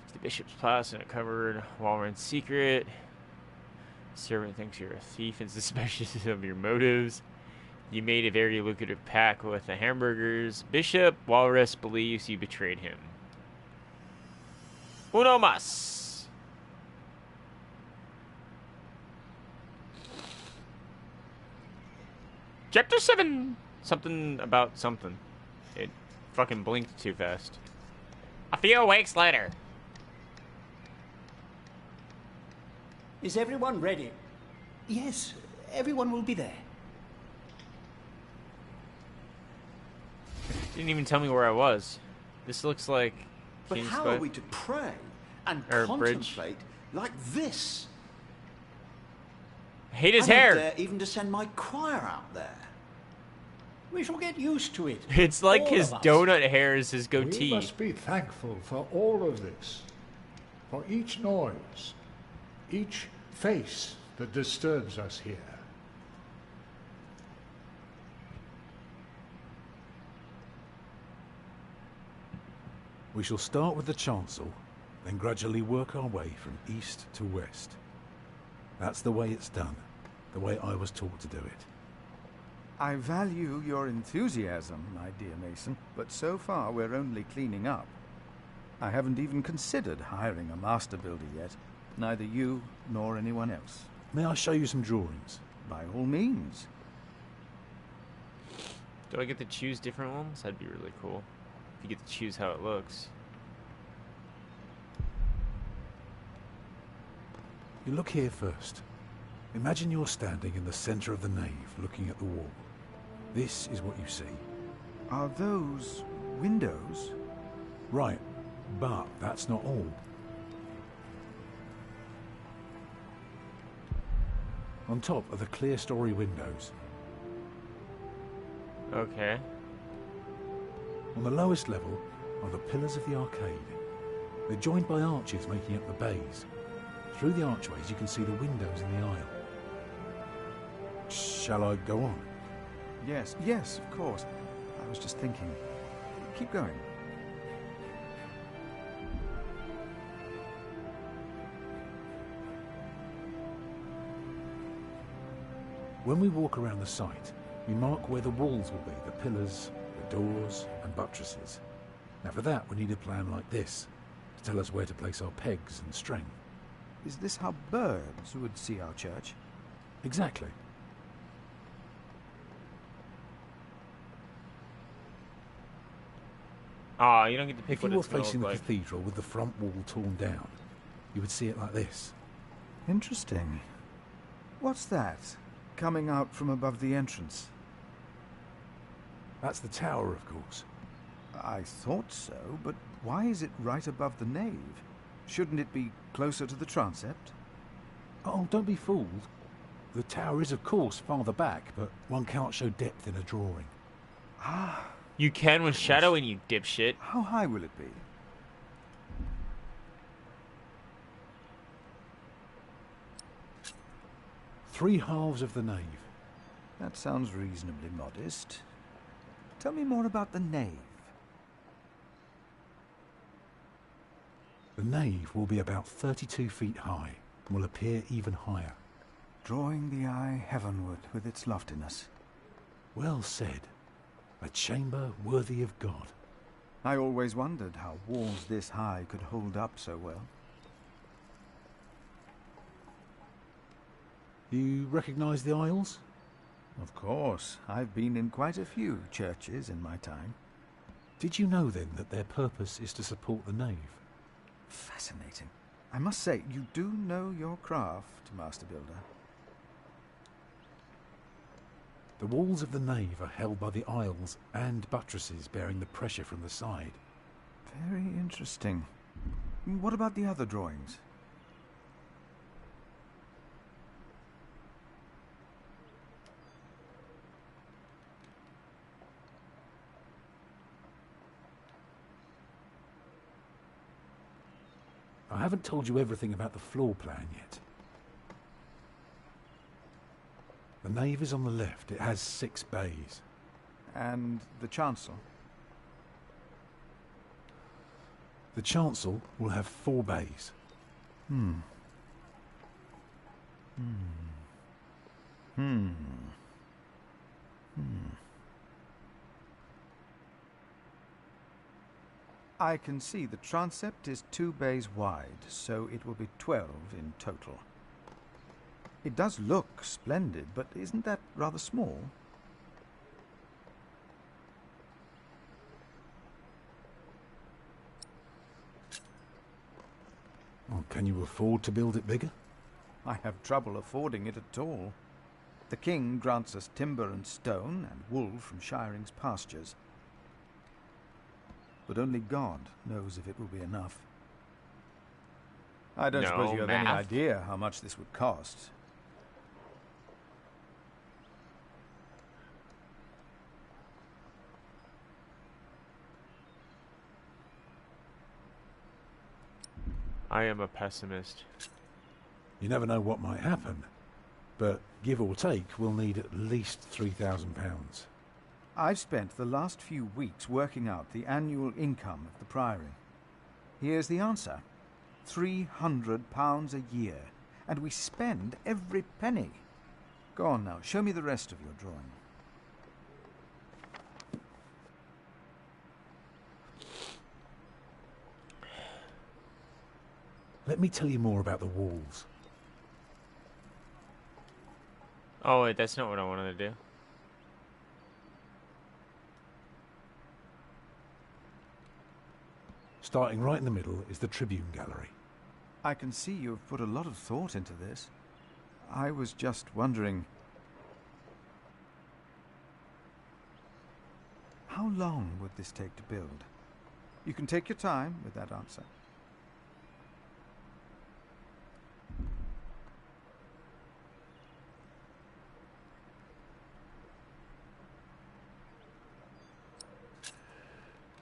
to the bishop's palace and uncovered Walren's secret. The servant thinks you're a thief and suspicious of your motives. You made a very lucrative pact with the hamburgers. Bishop Walrus believes you betrayed him. Uno mas. Chapter 7. Something about something. It fucking blinked too fast. A few weeks later. Is everyone ready? Yes, everyone will be there. Didn't even tell me where I was. This looks like But King's how Foot. are we to pray and Or contemplate like this? Hate his I hair. don't dare even to send my choir out there. We shall get used to it. It's like all his of us. donut hair is his We goatee. must be thankful for all of this, for each noise, each face that disturbs us here. We shall start with the chancel, then gradually work our way from east to west. That's the way it's done, the way I was taught to do it. I value your enthusiasm, my dear Mason, but so far we're only cleaning up. I haven't even considered hiring a master builder yet, neither you nor anyone else. May I show you some drawings? By all means. Do I get to choose different ones? That'd be really cool. If you get to choose how it looks. You look here first. Imagine you're standing in the center of the nave, looking at the wall. This is what you see. Are those windows? Right, but that's not all. On top are the clear-story windows. Okay. On the lowest level are the pillars of the arcade. They're joined by arches making up the bays. Through the archways you can see the windows in the aisle. Shall I go on? Yes, yes, of course. I was just thinking. Keep going. When we walk around the site, we mark where the walls will be, the pillars, the doors and buttresses. Now for that we need a plan like this, to tell us where to place our pegs and string. Is this how birds would see our church? Exactly. Ah, you don't get to pick If what you were it's gonna facing the look like. cathedral with the front wall torn down, you would see it like this. Interesting. What's that? Coming out from above the entrance? That's the tower, of course. I thought so, but why is it right above the nave? Shouldn't it be closer to the transept? Oh, don't be fooled. The tower is, of course, farther back, but one can't show depth in a drawing. Ah. You can with shadowing, you dipshit. How high will it be? Three halves of the nave. That sounds reasonably modest. Tell me more about the nave. The nave will be about 32 feet high and will appear even higher. Drawing the eye heavenward with its loftiness. Well said. A chamber worthy of God. I always wondered how walls this high could hold up so well. You recognize the aisles? Of course. I've been in quite a few churches in my time. Did you know then that their purpose is to support the nave? Fascinating. I must say, you do know your craft, Master Builder. The walls of the nave are held by the aisles and buttresses bearing the pressure from the side. Very interesting. What about the other drawings? I haven't told you everything about the floor plan yet. The nave is on the left. It has 6 bays. And the chancel? The chancel will have 4 bays. I can see the transept is 2 bays wide, so it will be 12 in total. It does look splendid, but isn't that rather small? Well, can you afford to build it bigger? I have trouble affording it at all. The king grants us timber and stone, and wool from Shiring's pastures. but only God knows if it will be enough. I don't No suppose you have any math? idea how much this would cost. I am a pessimist. You never know what might happen, but give or take, we'll need at least £3,000. I've spent the last few weeks working out the annual income of the Priory. Here's the answer. £300 a year. And we spend every penny. Go on now, show me the rest of your drawing. Let me tell you more about the walls. Oh wait, that's not what I wanted to do. Starting right in the middle is the Tribune Gallery. I can see you've put a lot of thought into this. I was just wondering... how long would this take to build? You can take your time with that answer.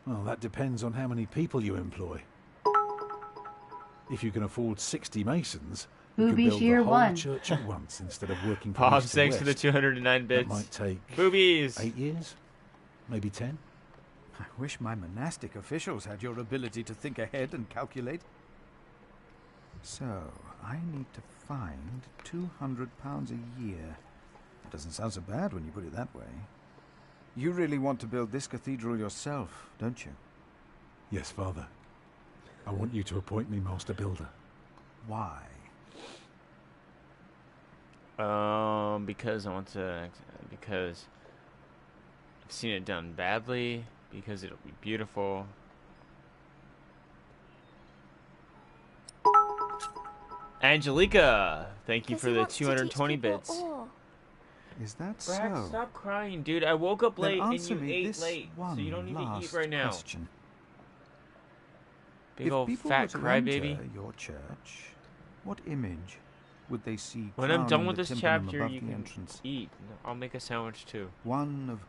Well, that depends on how many people you employ. If you can afford 60 masons, you can Boobies build year the whole one. church at once instead of working from Bob, east to thanks for the west. 209 bits. That might take Boobies. 8 years, maybe 10. I wish my monastic officials had your ability to think ahead and calculate. So, I need to find £200 a year. It doesn't sound so bad when you put it that way. You really want to build this cathedral yourself, don't you? Yes, Father. I want you to appoint me Master Builder. Why? Because I want to... because I've seen it done badly. Because it'll be beautiful. Angelica, thank you for the 220 bits. Is that Brax, so? stop crying, dude. I woke up Then late and answer you me ate this late, so one you don't need to eat last right now. question. Big If old people fat were to crybaby. enter your church, what image would they see When I'm done crowning with the this tympanum chapter, above you the can entrance? eat. I'll make a sandwich too. One of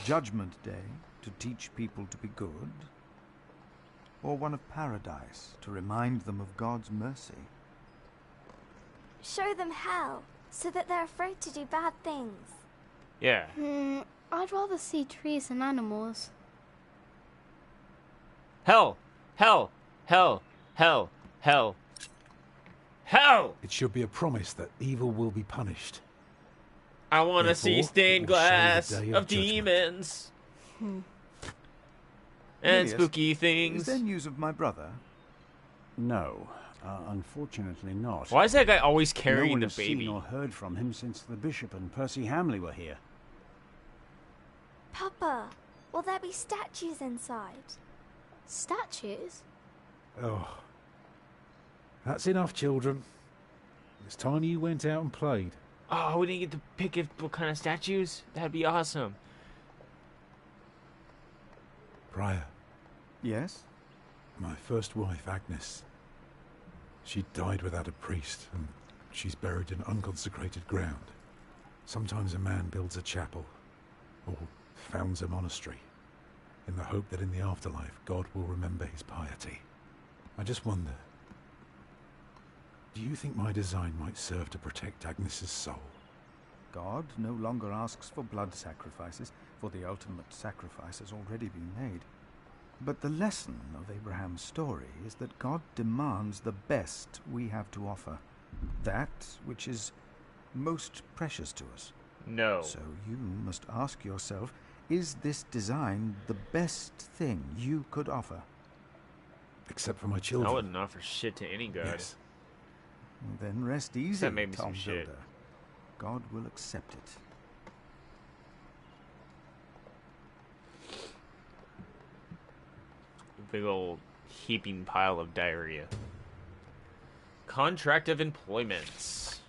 Judgment Day to teach people to be good, or one of Paradise to remind them of God's mercy? Show them hell, so that they're afraid to do bad things. Yeah. I'd rather see trees and animals. Hell! Hell! Hell! Hell! Hell! Hell! It should be a promise that evil will be punished. I want to see Therefore, stained it will show the glass day of of judgment. demons. And Milius, spooky things. Is there news of my brother? No, unfortunately not. Why is that guy always No carrying one the has baby? seen or heard from him since the bishop and Percy Hamley were here. Papa, will there be statues inside? Statues? Oh. That's enough, children. It's time you went out and played. Oh, we didn't get to pick what kind of statues? That'd be awesome. Prior, Yes? my first wife, Agnes. She died without a priest, and she's buried in unconsecrated ground. Sometimes a man builds a chapel, or founds a monastery, in the hope that in the afterlife God will remember his piety. I just wonder, do you think my design might serve to protect Agnes's soul? God no longer asks for blood sacrifices, for the ultimate sacrifice has already been made. But the lesson of Abraham's story is that God demands the best we have to offer, that which is most precious to us. No. So you must ask yourself, is this design the best thing you could offer? Except for my children. I wouldn't offer shit to any god. Yes. Then rest easy, That made me some Tom shit. Builder. God will accept it. Big old heaping pile of diarrhea. Contract of employments.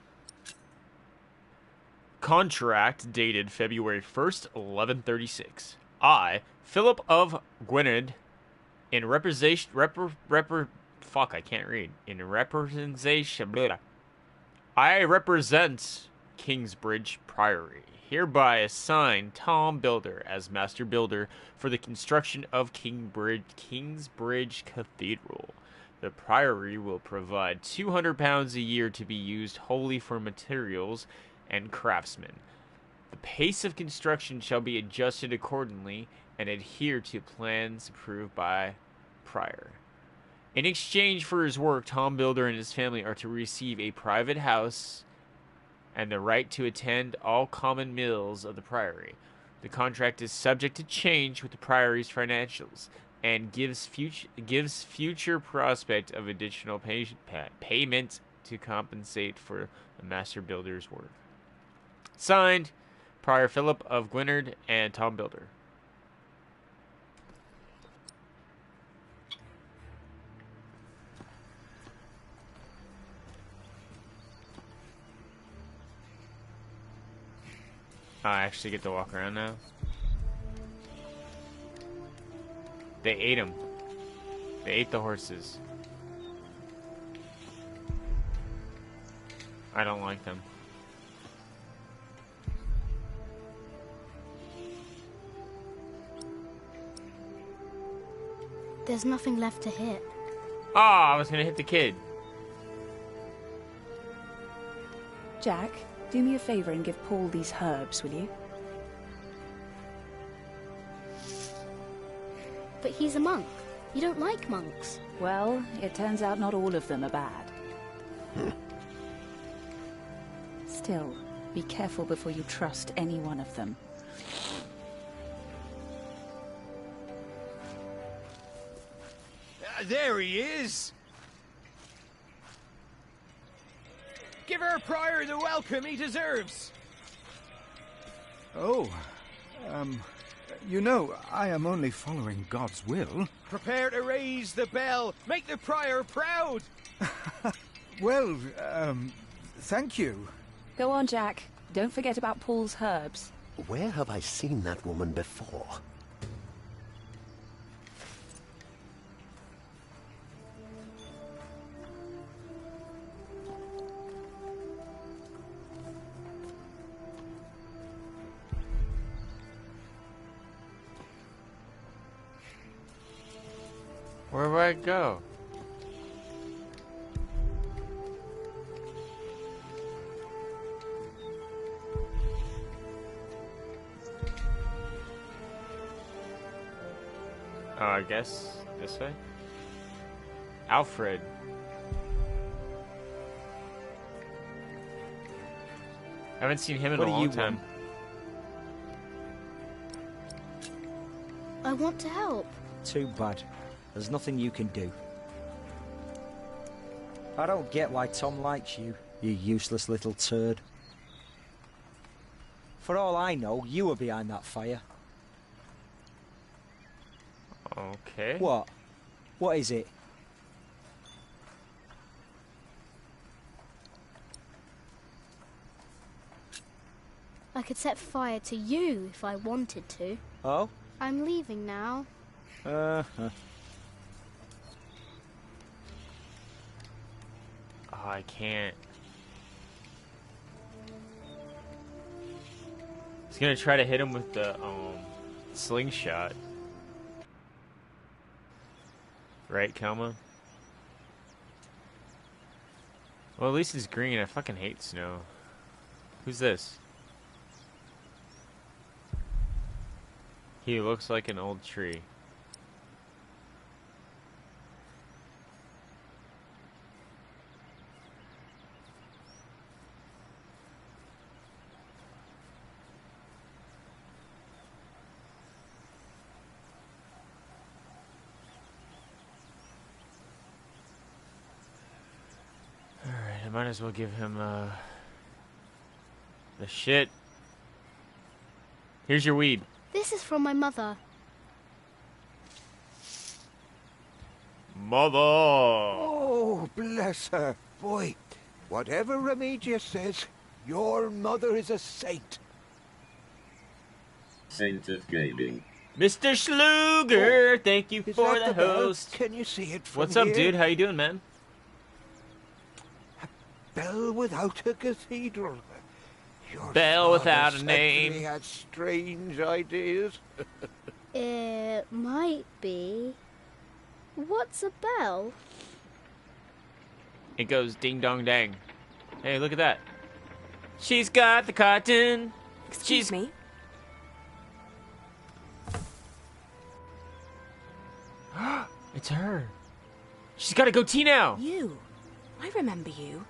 Contract dated February 1st, 1136. I, Philip of Gwynedd, In representation, fuck, I can't read. In representation, blah. I represent Kingsbridge Priory. Hereby assign Tom Builder as master builder for the construction of Kingsbridge Cathedral. The Priory will provide £200 a year to be used wholly for materials and craftsmen. The pace of construction shall be adjusted accordingly and adhere to plans approved by Prior. In exchange for his work, Tom Builder and his family are to receive a private house and the right to attend all common meals of the Priory. The contract is subject to change with the Priory's financials and gives future prospect of additional payment to compensate for the master builder's work. Signed, Prior Philip of Gwynedd and Tom Builder. I actually get to walk around now. They ate them. They ate the horses. I don't like them. There's nothing left to hit. Oh, I was gonna hit the kid. Jack, do me a favor and give Paul these herbs, will you? But he's a monk. You don't like monks. Well, it turns out not all of them are bad. Still, be careful before you trust any one of them. There he is! Give our Prior the welcome he deserves! Oh, you know, I am only following God's will. Prepare to raise the bell! Make the Prior proud! Well, thank you. Go on, Jack. Don't forget about Paul's herbs. Where have I seen that woman before? Where do I go? Oh, I guess this way? Alfred. I haven't seen him in a long time. I want to help. Too bad. There's nothing you can do. I don't get why Tom likes you, you useless little turd. For all I know, you were behind that fire. Okay. What? What is it? I could set fire to you if I wanted to. Oh? I'm leaving now. Oh, I can't. He's gonna try to hit him with the slingshot. Right, Kelma? Well, at least it's green. I fucking hate snow. Who's this? He looks like an old tree. Alright, I might as well give him the shit. Here's your weed. This is from my mother. Mother! Oh, bless her. Boy, whatever Remedius says, your mother is a saint. Saint of gaming. Mr. Schluger, thank you for that the the bell? host. Can you see it from What's up, here? dude? How you doing, man? Bell without a cathedral. Your Bell without father a said name. He had strange ideas. It might be. What's a bell? It goes ding dong dang. Hey, look at that. She's got the cotton. Excuse me. It's her. She's got a goatee now. You. I remember you.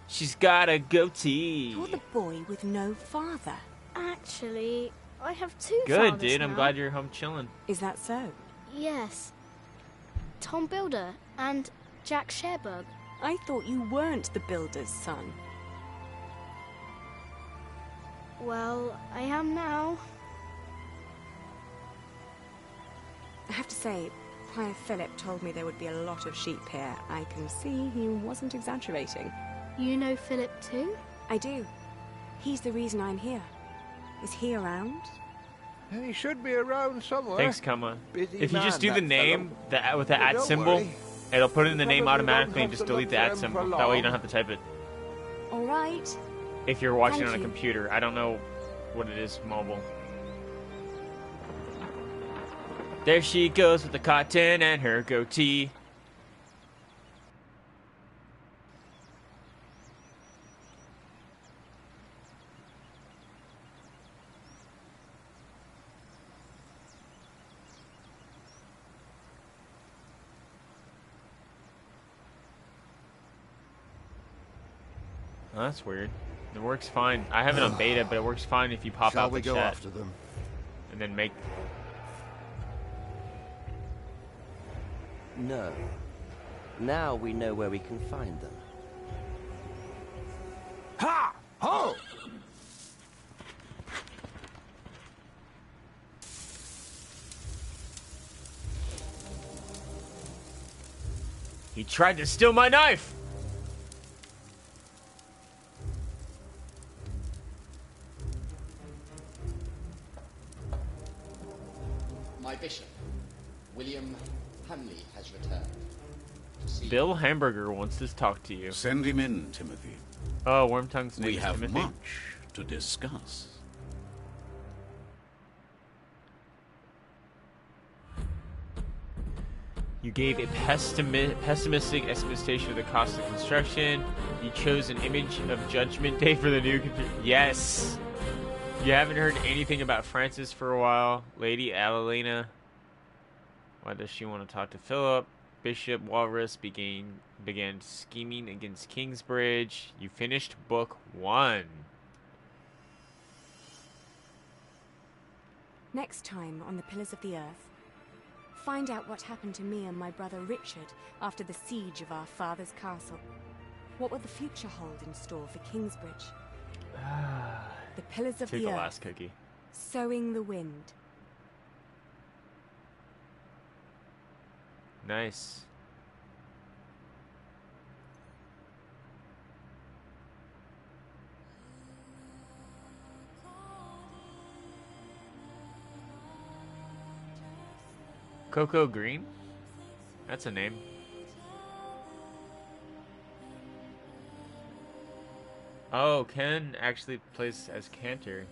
She's got a goatee. You're the boy with no father. Actually, I have two Good, fathers dude. I'm now. glad you're home chilling. Is that so? Yes. Tom Builder and Jack Sherbug. I thought you weren't the builder's son. Well, I am now. I have to say, Prior Philip told me there would be a lot of sheep here. I can see he wasn't exaggerating. You know Philip too? I do. He's the reason I'm here. Is he around? He should be around somewhere. Thanks, Kama. Busy If you just do man, the that name with the But at don't symbol, worry. it'll put it in the name Probably automatically won't and have just to delete look the for at him symbol. for That way you long. don't have to type it. All right. If you're watching Thank on a you. computer, I don't know what it is mobile. There she goes with the cotton and her goatee. Oh, that's weird. It works fine. I have it on beta, but it works fine if you pop Shall out we the go chat after them? and then make. No. Now we know where we can find them. Ha! Ho! He tried to steal my knife. My bishop, William Hamley, has returned. To see Bill Hamburger wants to talk to you. Send him in, Timothy. Oh, Wormtongue's name We is have Timothy. much to discuss. You gave a pessimistic estimation of the cost of construction. You chose an image of Judgment Day for the new computer. Yes! You haven't heard anything about Francis for a while. Lady Adelina. Why does she want to talk to Philip? Bishop Walrus began scheming against Kingsbridge. You finished book 1. Next time on the Pillars of the Earth, find out what happened to me and my brother Richard after the siege of our father's castle. What will the future hold in store for Kingsbridge? The Pillars of Take the the Earth. last cookie. Sowing the Wind. Nice. Coco Green? That's a name. Oh, Ken actually plays as Cantor.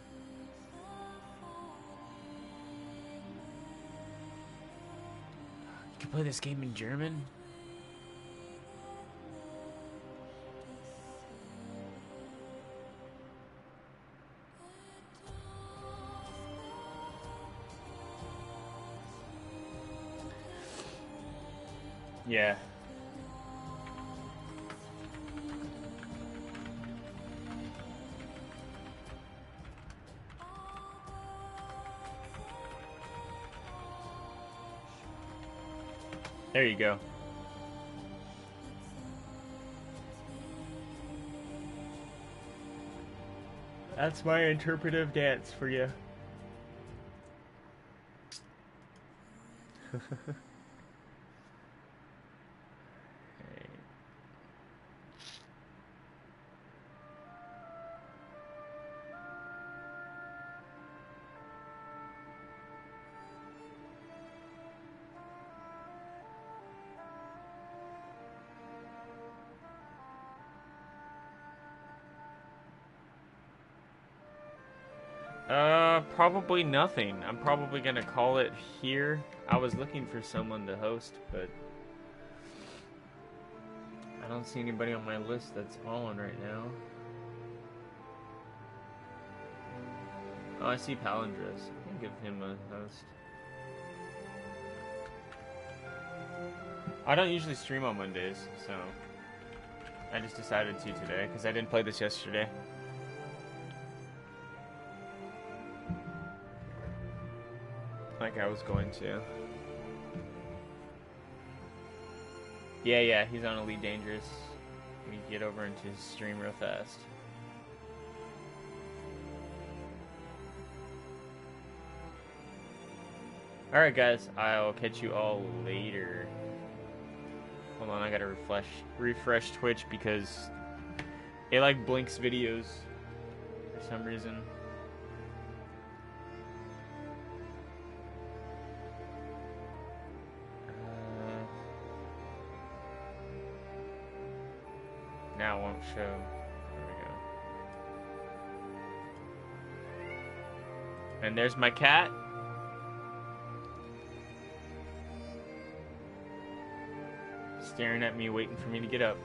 You can play this game in German? Yeah. There you go. That's my interpretive dance for you. Probably nothing. I'm probably gonna call it here. I was looking for someone to host, but I don't see anybody on my list that's on right now. Oh, I see Palindrus. I can give him a host. I don't usually stream on Mondays, so I just decided to today because I didn't play this yesterday. Like I was going to. Yeah, he's on Elite Dangerous. Let me get over into his stream real fast. Alright guys, I'll catch you all later. Hold on, I gotta refresh Twitch because it like blinks videos for some reason. Now it won't show. There we go. And there's my cat. Staring at me, waiting for me to get up.